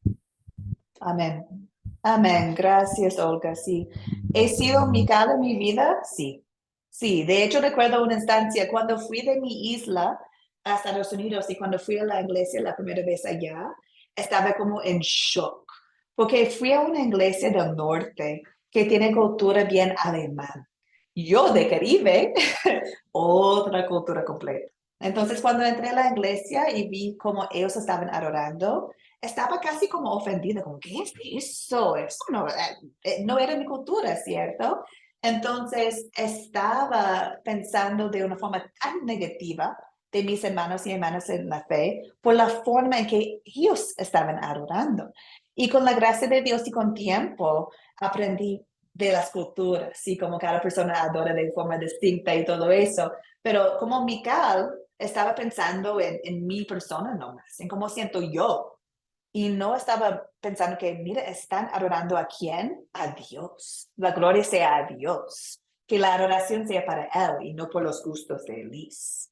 Amén. Amén. Gracias, Olga. Sí. ¿He sido Mical en mi vida? Sí. Sí. De hecho, recuerdo una instancia cuando fui de mi isla a Estados Unidos y cuando fui a la iglesia la primera vez allá, estaba como en shock. Porque fui a una iglesia del norte que tiene cultura bien alemán. Yo de Caribe, otra cultura completa. Entonces, cuando entré a la iglesia y vi cómo ellos estaban adorando, estaba casi como ofendida, como, ¿qué es eso? Eso no, no era mi cultura, ¿cierto? Entonces, estaba pensando de una forma tan negativa de mis hermanos y hermanas en la fe por la forma en que ellos estaban adorando. Y con la gracia de Dios y con tiempo, aprendí de las culturas, y como cada persona adora de forma distinta y todo eso. Pero como Mical, estaba pensando en mi persona nomás, en cómo siento yo. Y no estaba pensando que, mira, están adorando ¿a quién? A Dios. La gloria sea a Dios. Que la adoración sea para Él y no por los gustos de Liz.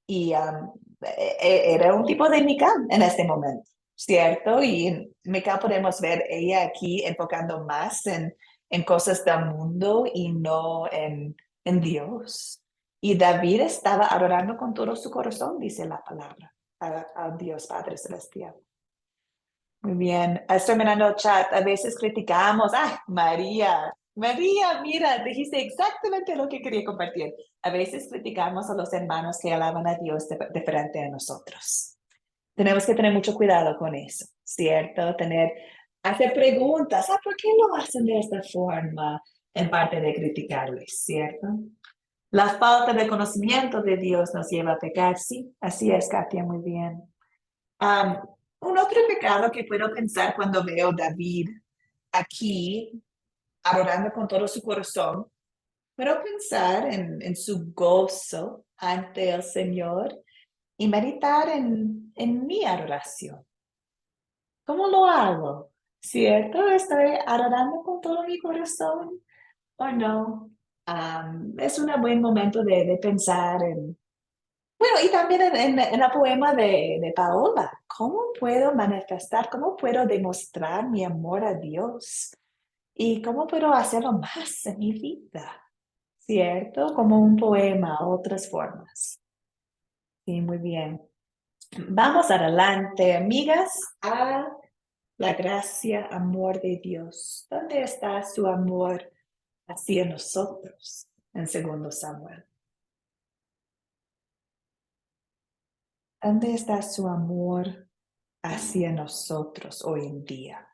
Y era un tipo de Mical en este momento, ¿cierto? Y en Mical podemos ver ella aquí enfocando más en cosas del mundo y no en Dios. Y David estaba adorando con todo su corazón, dice la palabra, a Dios Padre Celestial. Muy bien. Estoy mirando el chat. A veces criticamos. ¡Ay, María! María, mira, dijiste exactamente lo que quería compartir. A veces criticamos a los hermanos que alaban a Dios de frente a nosotros. Tenemos que tener mucho cuidado con eso, ¿cierto? Hacer preguntas. ¿Por qué lo hacen de esta forma? En parte de criticarles, ¿cierto? La falta de conocimiento de Dios nos lleva a pecar. Sí, así es, Katia, muy bien. Un otro pecado que puedo pensar cuando veo a David aquí adorando con todo su corazón, puedo pensar en su gozo ante el Señor y meditar en mi adoración. ¿Cómo lo hago? ¿Cierto? ¿Estoy adorando con todo mi corazón o no? Es un buen momento de pensar en. Bueno, y también en el poema de Paola, ¿cómo puedo manifestar, cómo puedo demostrar mi amor a Dios? ¿Y cómo puedo hacerlo más en mi vida? ¿Cierto? Como un poema, otras formas. Sí, muy bien. Vamos adelante, amigas, a la gracia, amor de Dios. ¿Dónde está su amor hacia nosotros en 2 Samuel? ¿Dónde está su amor hacia nosotros hoy en día?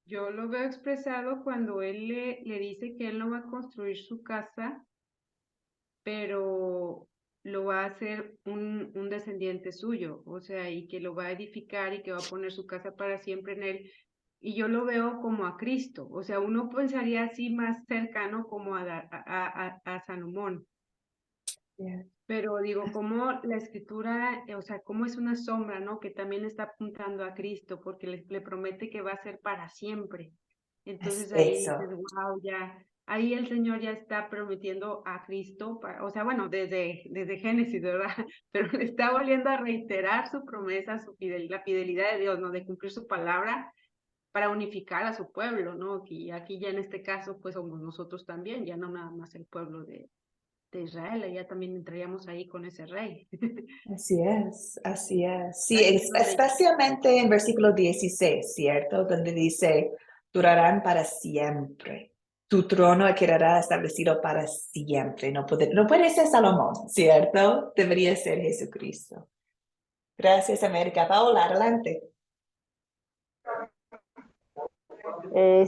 Yo lo veo expresado cuando él le dice que él no va a construir su casa, pero lo va a hacer un descendiente suyo, o sea, y que lo va a edificar y que va a poner su casa para siempre en él. Y yo lo veo como a Cristo, o sea, uno pensaría así más cercano como a Salomón. Yeah. Pero digo, como la escritura, o sea, como es una sombra, ¿no? Que también está apuntando a Cristo, porque le promete que va a ser para siempre. Es Entonces ahí dices, eso. wow, ya, ahí el Señor ya está prometiendo a Cristo, o sea, bueno, desde Génesis, ¿verdad? Pero le está volviendo a reiterar su promesa, la fidelidad de Dios, ¿no? De cumplir su palabra para unificar a su pueblo, ¿no? Y aquí ya en este caso, pues somos nosotros también, ya no nada más el pueblo de Israel, ya también entraríamos ahí con ese rey. Así es, así es. Sí, Ahí es donde especialmente en versículo 16, ¿cierto? Donde dice, durarán para siempre. Tu trono quedará establecido para siempre. No puede ser Salomón, ¿cierto? Debería ser Jesucristo. Gracias, América. Paola, adelante.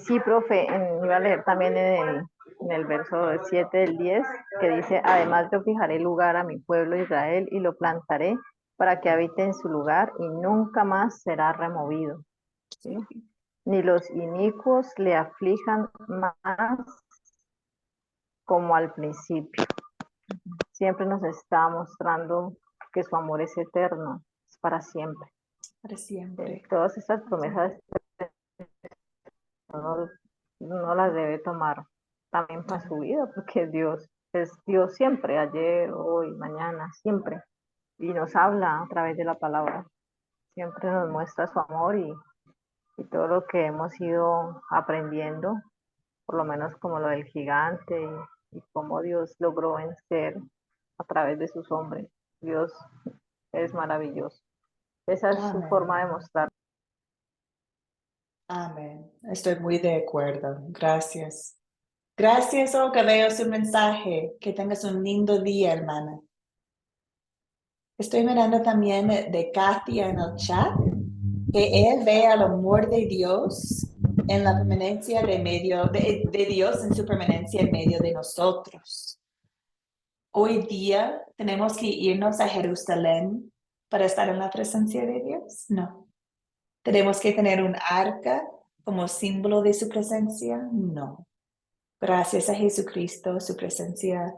Sí, profe, iba a leer también en el verso 7 del 10, que dice, además yo fijaré lugar a mi pueblo Israel y lo plantaré para que habite en su lugar y nunca más será removido. ¿Sí? Ni los inicuos le aflijan más como al principio. Siempre nos está mostrando que su amor es eterno, es para siempre. Para siempre. Todas estas promesas no, no las debe tomar también para su vida, porque Dios es Dios siempre, ayer, hoy, mañana, siempre. Y nos habla a través de la palabra. Siempre nos muestra su amor y todo lo que hemos ido aprendiendo, por lo menos como lo del gigante y cómo Dios logró vencer a través de sus hombres. Dios es maravilloso. Esa es su forma de mostrar. Amén. Estoy muy de acuerdo. Gracias. Gracias, Olga. Veo su mensaje. Que tengas un lindo día, hermana. Estoy mirando también de Katia en el chat, que él ve el amor de Dios en la permanencia de Dios en su permanencia en medio de nosotros. Hoy día tenemos que irnos a Jerusalén para estar en la presencia de Dios. No. ¿Tenemos que tener un arca como símbolo de su presencia? No. Gracias a Jesucristo, su presencia,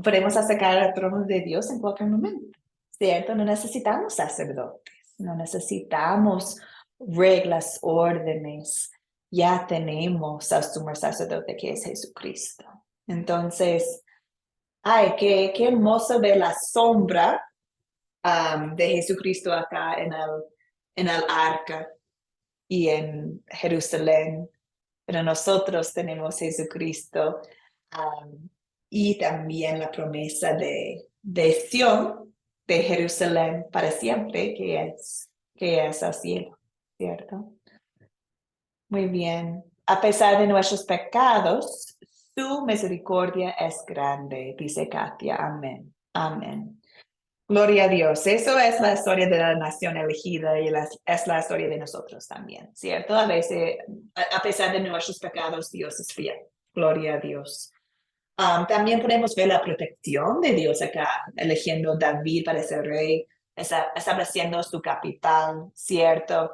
podemos acercar al trono de Dios en cualquier momento, ¿cierto? No necesitamos sacerdotes, no necesitamos reglas, órdenes. Ya tenemos al sumo sacerdote que es Jesucristo. Entonces, ay, qué hermoso ver la sombra de Jesucristo acá en el arca y en Jerusalén, pero nosotros tenemos Jesucristo y también la promesa de Sión, de Jerusalén para siempre, que es al cielo, ¿cierto? Muy bien. A pesar de nuestros pecados, su misericordia es grande, dice Katia. Amén. Amén. Gloria a Dios. Eso es la historia de la nación elegida y es la historia de nosotros también, ¿cierto? A veces, a pesar de nuestros pecados, Dios es fiel. Gloria a Dios. También podemos ver la protección de Dios acá, eligiendo a David para ser rey, estableciendo su capital, ¿cierto?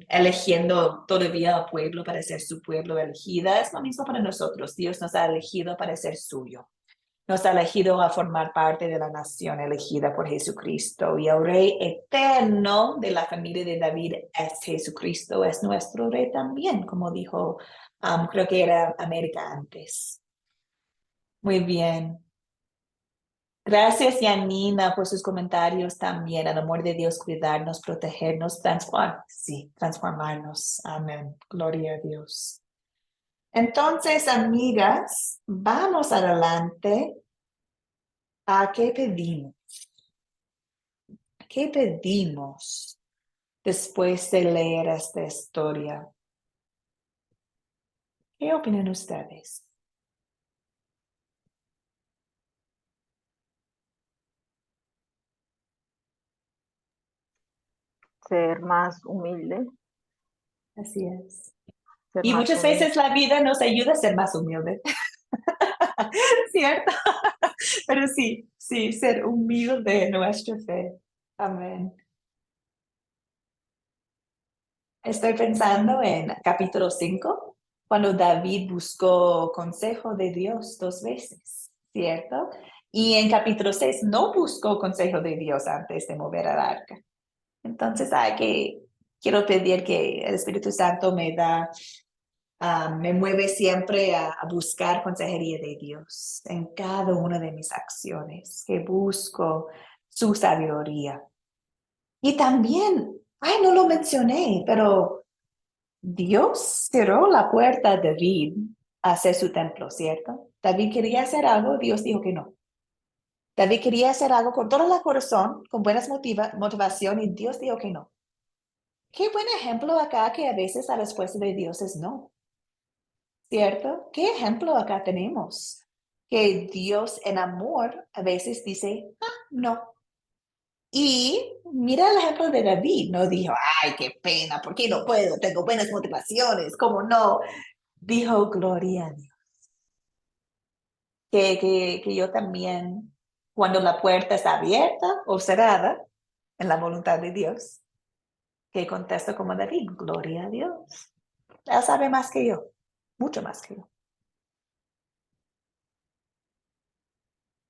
Eligiendo todavía al pueblo para ser su pueblo elegida. Es lo mismo para nosotros. Dios nos ha elegido para ser suyo. Nos ha elegido a formar parte de la nación elegida por Jesucristo. Y el Rey eterno de la familia de David es Jesucristo, es nuestro Rey también, como dijo, creo que era América antes. Muy bien. Gracias, Yanina, por sus comentarios también. El amor de Dios, cuidarnos, protegernos, transformarnos. Amén. Gloria a Dios. Entonces, amigas, vamos adelante. ¿A qué pedimos? ¿Qué pedimos después de leer esta historia? ¿Qué opinan ustedes? Ser más humilde. Así es. Ser Y más muchas humilde. veces la vida nos ayuda a ser más humildes. ¿Cierto? Pero sí, ser humilde en nuestra fe. Amén. Estoy pensando en capítulo 5, cuando David buscó consejo de Dios 2 veces, ¿cierto? Y en capítulo 6 no buscó consejo de Dios antes de mover al arca. Entonces quiero pedir que el Espíritu Santo me mueve siempre a buscar consejería de Dios en cada una de mis acciones, que busco su sabiduría. Y también, no lo mencioné, pero Dios cerró la puerta a David a hacer su templo, ¿cierto? David quería hacer algo, Dios dijo que no. David quería hacer algo con todo el corazón, con buenas motivación, y Dios dijo que no. Qué buen ejemplo acá que a veces la respuesta de Dios es no. ¿cierto? ¿Qué ejemplo acá tenemos? Que Dios en amor a veces dice, no. Y mira el ejemplo de David, no dijo, ay, qué pena, ¿por qué no puedo? Tengo buenas motivaciones, ¿cómo no? Dijo, gloria a Dios. Que yo también, cuando la puerta está abierta o cerrada, en la voluntad de Dios, que contesto como David, gloria a Dios. Él sabe más que yo, mucho más que yo.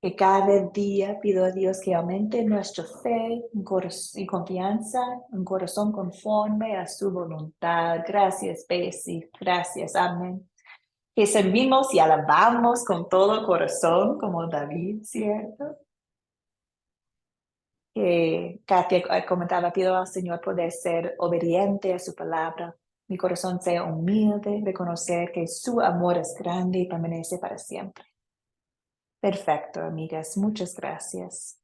Que cada día pido a Dios que aumente nuestra fe y confianza, un corazón conforme a su voluntad. Gracias, Bessie. Gracias, amén. Que servimos y alabamos con todo corazón, como David, ¿cierto? Que Katia comentaba, pido al Señor poder ser obediente a su palabra. Mi corazón sea humilde, reconocer que su amor es grande y permanece para siempre. Perfecto, amigas. Muchas gracias.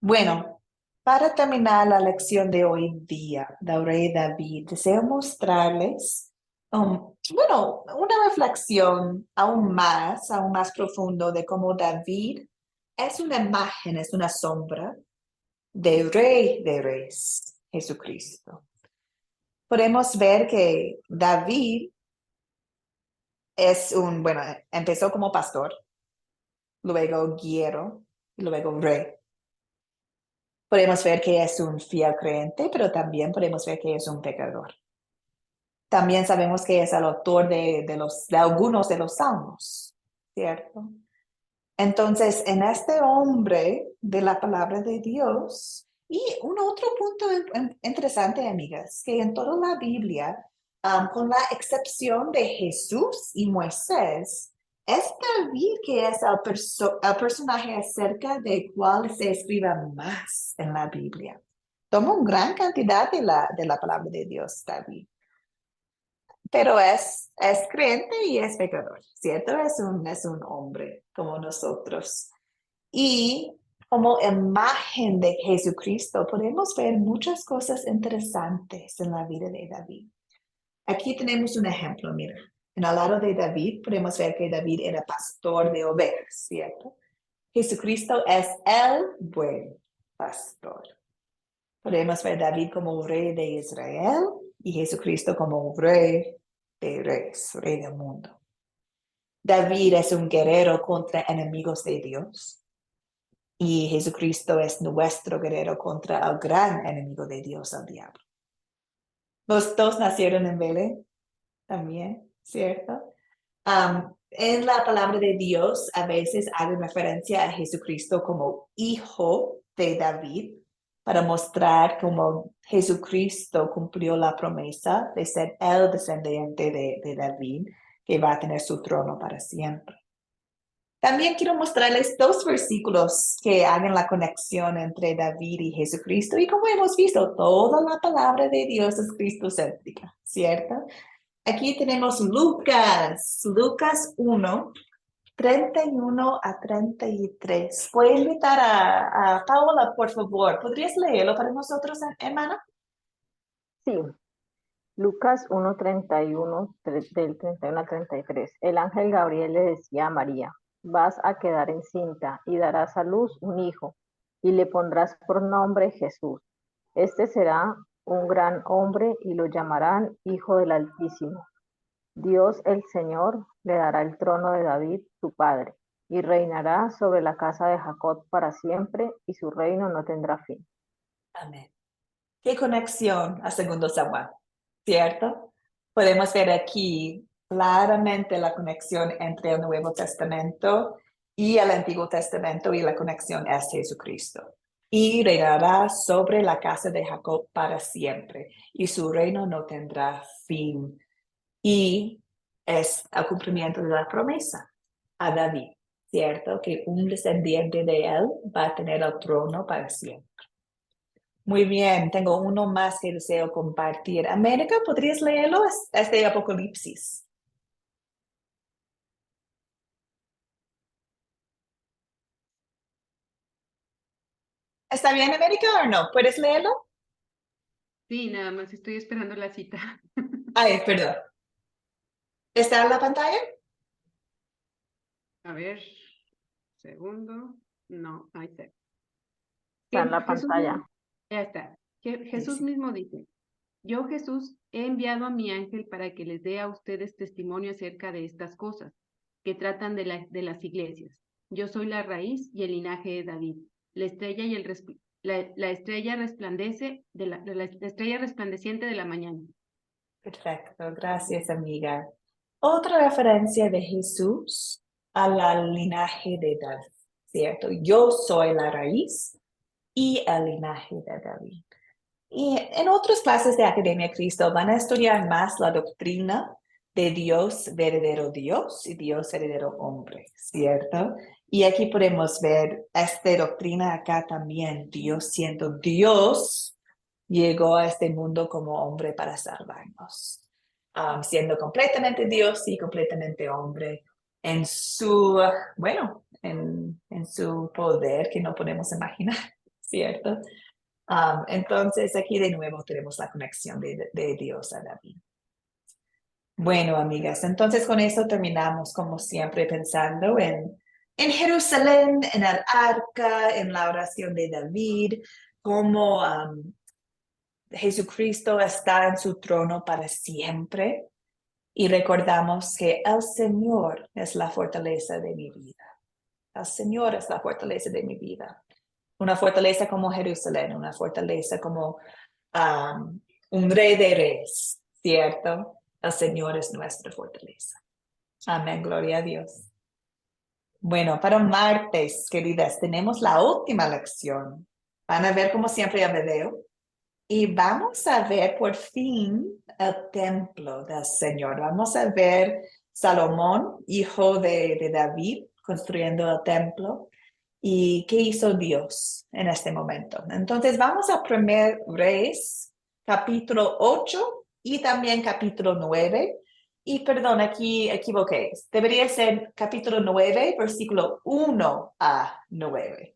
Bueno, para terminar la lección de hoy día del rey David, deseo mostrarles, una reflexión aún más profundo de cómo David es una imagen, es una sombra del Rey de Reyes, Jesucristo. Podemos ver que David empezó como pastor, luego guerrero y luego rey. Podemos ver que es un fiel creyente, pero también podemos ver que es un pecador. También sabemos que es el autor de algunos de los salmos, ¿cierto? Entonces, en este hombre de la palabra de Dios, y un otro punto interesante, amigas, que en toda la Biblia, con la excepción de Jesús y Moisés, es David que es el personaje acerca del cual se escribe más en la Biblia. Toma una gran cantidad de la palabra de Dios, David. Pero es creyente y es pecador, ¿cierto? Es un hombre como nosotros. Y como imagen de Jesucristo podemos ver muchas cosas interesantes en la vida de David. Aquí tenemos un ejemplo, mira. En el lado de David podemos ver que David era pastor de ovejas, ¿cierto? Jesucristo es el buen pastor. Podemos ver a David como un rey de Israel y Jesucristo como un rey de reyes, rey del mundo. David es un guerrero contra enemigos de Dios. Y Jesucristo es nuestro guerrero contra el gran enemigo de Dios, el diablo. Los dos nacieron en Belén también, ¿cierto? En la palabra de Dios a veces hace referencia a Jesucristo como hijo de David para mostrar cómo Jesucristo cumplió la promesa de ser el descendiente de David que va a tener su trono para siempre. También quiero mostrarles dos versículos que hagan la conexión entre David y Jesucristo. Y como hemos visto, toda la palabra de Dios es cristocéntrica, ¿cierto? Aquí tenemos Lucas 1, 31 a 33. Voy a invitar a Paola, por favor. ¿Podrías leerlo para nosotros, hermana? Sí, Lucas 1:31, del 31 al 33. El ángel Gabriel le decía a María, vas a quedar encinta y darás a luz un hijo, y le pondrás por nombre Jesús. Este será un gran hombre y lo llamarán Hijo del Altísimo. Dios el Señor le dará el trono de David, su padre, y reinará sobre la casa de Jacob para siempre, y su reino no tendrá fin. Amén. ¿Qué conexión a segundo Samuel? ¿Cierto? Podemos ver aquí claramente la conexión entre el Nuevo Testamento y el Antiguo Testamento y la conexión es Jesucristo. Y reinará sobre la casa de Jacob para siempre y su reino no tendrá fin. Y es el cumplimiento de la promesa a David, ¿cierto? Que un descendiente de él va a tener el trono para siempre. Muy bien, tengo uno más que deseo compartir. América, ¿podrías leerlo? Es de Apocalipsis. ¿Está bien, América, o no? ¿Puedes leerlo? Sí, nada más estoy esperando la cita. Ay, perdón. ¿Está en la pantalla? A ver, segundo. No, ahí está. Está en la Jesús pantalla. mismo- ya está. Jesús sí. mismo dice, yo Jesús he enviado a mi ángel para que les dé a ustedes testimonio acerca de estas cosas que tratan de las iglesias. Yo soy la raíz y el linaje de David, la estrella y la estrella resplandece la estrella resplandeciente de la mañana. Perfecto, gracias amiga. Otra referencia de Jesús a la linaje de David, ¿cierto? Yo soy la raíz y el linaje de David. Y en otras clases de Academia Cristo van a estudiar más la doctrina de Dios verdadero Dios y Dios verdadero hombre, ¿cierto? Y aquí podemos ver esta doctrina acá también. Dios siendo Dios llegó a este mundo como hombre para salvarnos. Siendo completamente Dios y completamente hombre en su, bueno, en su poder que no podemos imaginar, ¿cierto? Entonces, aquí de nuevo tenemos la conexión de Dios a David. Bueno, amigas, entonces con eso terminamos, como siempre, pensando en Jerusalén, en el arca, en la oración de David, cómo Jesucristo está en su trono para siempre. Y recordamos que el Señor es la fortaleza de mi vida. El Señor es la fortaleza de mi vida. Una fortaleza como Jerusalén, una fortaleza como un rey de reyes, ¿cierto? El Señor es nuestra fortaleza. Amén, gloria a Dios. Bueno, para martes, queridas, tenemos la última lección. Van a ver como siempre el video. Y vamos a ver por fin el templo del Señor. Vamos a ver Salomón, hijo de David, construyendo el templo. ¿Y qué hizo Dios en este momento? Entonces vamos a 1 Reyes, capítulo 8 y también capítulo 9. Y perdón, aquí equivoqué. Debería ser capítulo 9, versículo 1 a 9.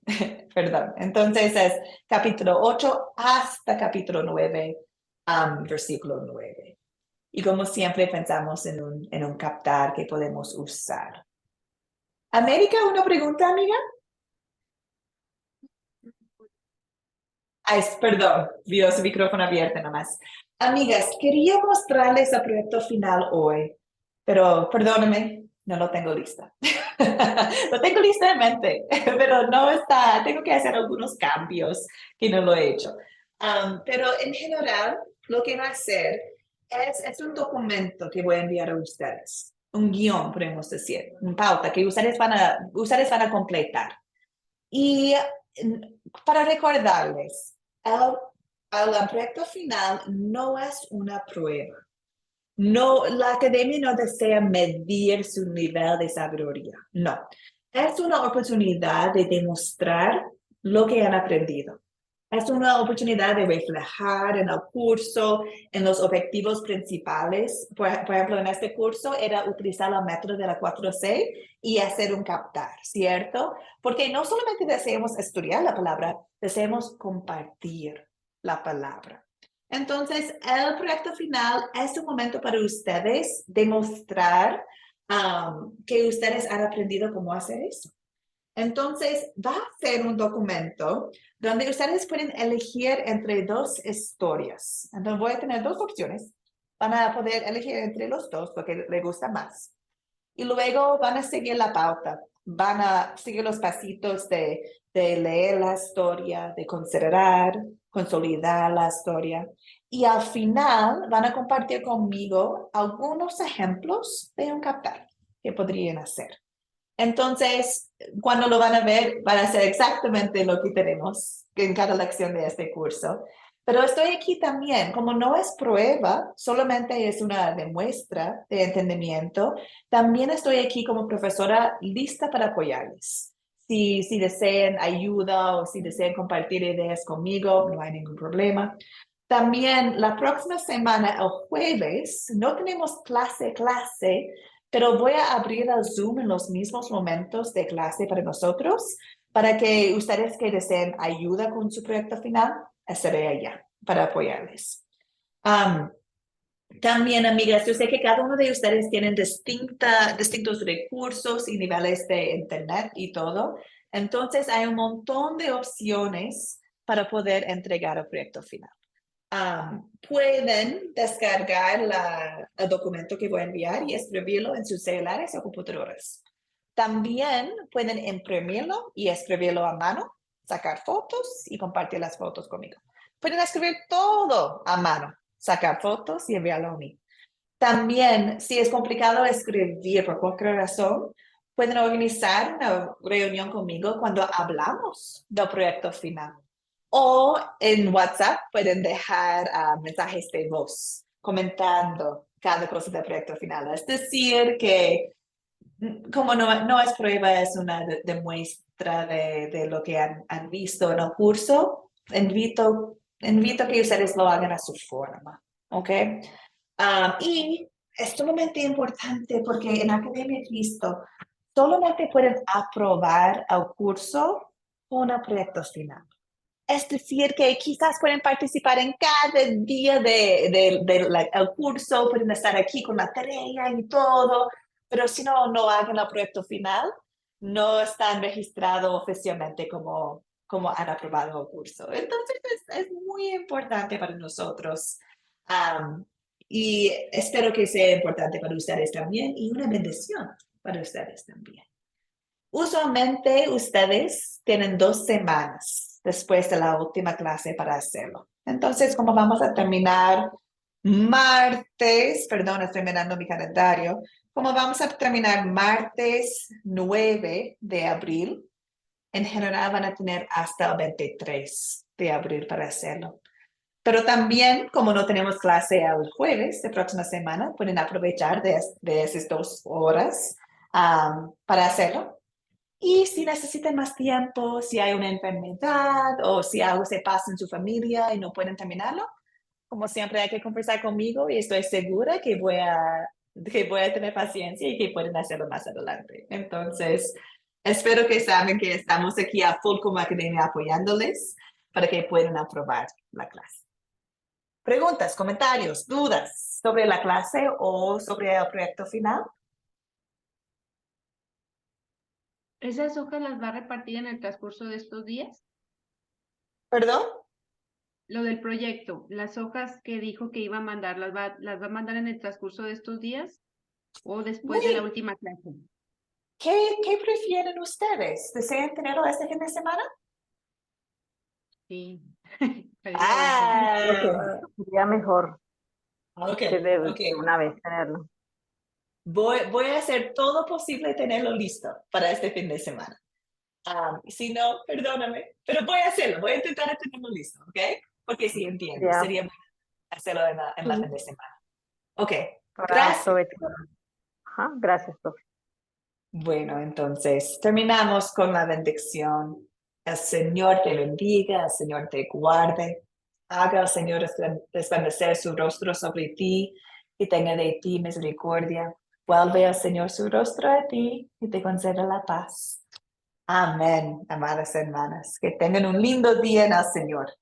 Perdón. Entonces es capítulo 8 hasta capítulo 9, versículo 9. Y como siempre pensamos en un captar que podemos usar. América, ¿una pregunta, amiga? Ay, perdón, vio su micrófono abierto nomás. Amigas, quería mostrarles el proyecto final hoy, pero perdóname, no lo tengo lista. Lo tengo lista en mente, pero no está, tengo que hacer algunos cambios que no lo he hecho. Pero en general, lo que va a hacer es un documento que voy a enviar a ustedes, un guión, podemos decir, una pauta que ustedes van a completar. Y para recordarles, el proyecto final no es una prueba. No, la academia no desea medir su nivel de sabiduría. No, es una oportunidad de demostrar lo que han aprendido. Es una oportunidad de reflejar en el curso, en los objetivos principales. Por ejemplo, en este curso era utilizar el método de la 4C y hacer un captar, ¿cierto? Porque no solamente deseamos estudiar la palabra, deseamos compartir la palabra. Entonces, el proyecto final es un momento para ustedes demostrar que ustedes han aprendido cómo hacer eso. Entonces, va a ser un documento donde ustedes pueden elegir entre dos historias. Entonces, voy a tener dos opciones. Van a poder elegir entre los dos lo que les gusta más. Y luego van a seguir la pauta. Van a seguir los pasitos de leer la historia, de considerar, consolidar la historia. Y al final van a compartir conmigo algunos ejemplos de un captar que podrían hacer. Entonces, cuando lo van a ver, van a ser exactamente lo que tenemos en cada lección de este curso. Pero estoy aquí también, como no es prueba, solamente es una demuestra de entendimiento, también estoy aquí como profesora lista para apoyarles. Si desean ayuda o si desean compartir ideas conmigo, no hay ningún problema. También la próxima semana, el jueves, no tenemos clase, pero voy a abrir el Zoom en los mismos momentos de clase para nosotros, para que ustedes que deseen ayuda con su proyecto final, estaré allá para apoyarles. También, amigas, yo sé que cada uno de ustedes tienen distintos recursos y niveles de internet y todo. Entonces, hay un montón de opciones para poder entregar el proyecto final. Pueden descargar el documento que voy a enviar y escribirlo en sus celulares o computadoras. También pueden imprimirlo y escribirlo a mano, sacar fotos y compartir las fotos conmigo. Pueden escribir todo a mano, sacar fotos y enviarlo a mí. También, si es complicado escribir por cualquier razón, pueden organizar una reunión conmigo cuando hablamos del proyecto final. O en WhatsApp pueden dejar mensajes de voz comentando cada cosa del proyecto final. Es decir, que como no es prueba, es una demuestra de lo que han visto en el curso, invito que ustedes lo hagan a su forma, ¿ok? Y es sumamente importante porque en Academia Cristo solamente pueden aprobar el curso con el proyecto final. Es decir, que quizás pueden participar en cada día del curso, pueden estar aquí con la tarea y todo, pero si no hagan el proyecto final, no están registrados oficialmente como han aprobado el curso. Entonces, es muy importante para nosotros. Y espero que sea importante para ustedes también y una bendición para ustedes también. Usualmente ustedes tienen 2 semanas después de la última clase para hacerlo. Entonces, como vamos a terminar martes, perdón, estoy mirando mi calendario, como vamos a terminar martes 9 de abril, en general van a tener hasta el 23 de abril para hacerlo. Pero también, como no tenemos clase el jueves de próxima semana, pueden aprovechar de esas 2 horas para hacerlo. Y si necesitan más tiempo, si hay una enfermedad o si algo se pasa en su familia y no pueden terminarlo, como siempre hay que conversar conmigo y estoy segura que voy a tener paciencia y que pueden hacerlo más adelante. Entonces, espero que saben que estamos aquí a full como academia apoyándoles para que puedan aprobar la clase. Preguntas, comentarios, dudas sobre la clase o sobre el proyecto final. ¿Esas hojas las va a repartir en el transcurso de estos días? ¿Perdón? Lo del proyecto, las hojas que dijo que iba a mandar, ¿las va a mandar en el transcurso de estos días o después de la última clase? ¿Qué prefieren ustedes? ¿Desean tenerlo este fin de semana? Sí. Sería mejor Ok, que de ok. una vez tenerlo. Voy a hacer todo posible tenerlo listo para este fin de semana. Si no, perdóname, pero voy a hacerlo, voy a intentar tenerlo listo, ¿ok? Porque sí entiendo, Ya, sería bueno hacerlo en la fin de semana. Ok, para gracias. aprovechar. Ajá, gracias, profe. Bueno, entonces terminamos con la bendición. El Señor te bendiga, el Señor te guarde. Haga el Señor resplandecer su rostro sobre ti y tenga de ti misericordia. Vuelve el Señor su rostro a ti y te conceda la paz. Amén, amadas hermanas. Que tengan un lindo día en el Señor.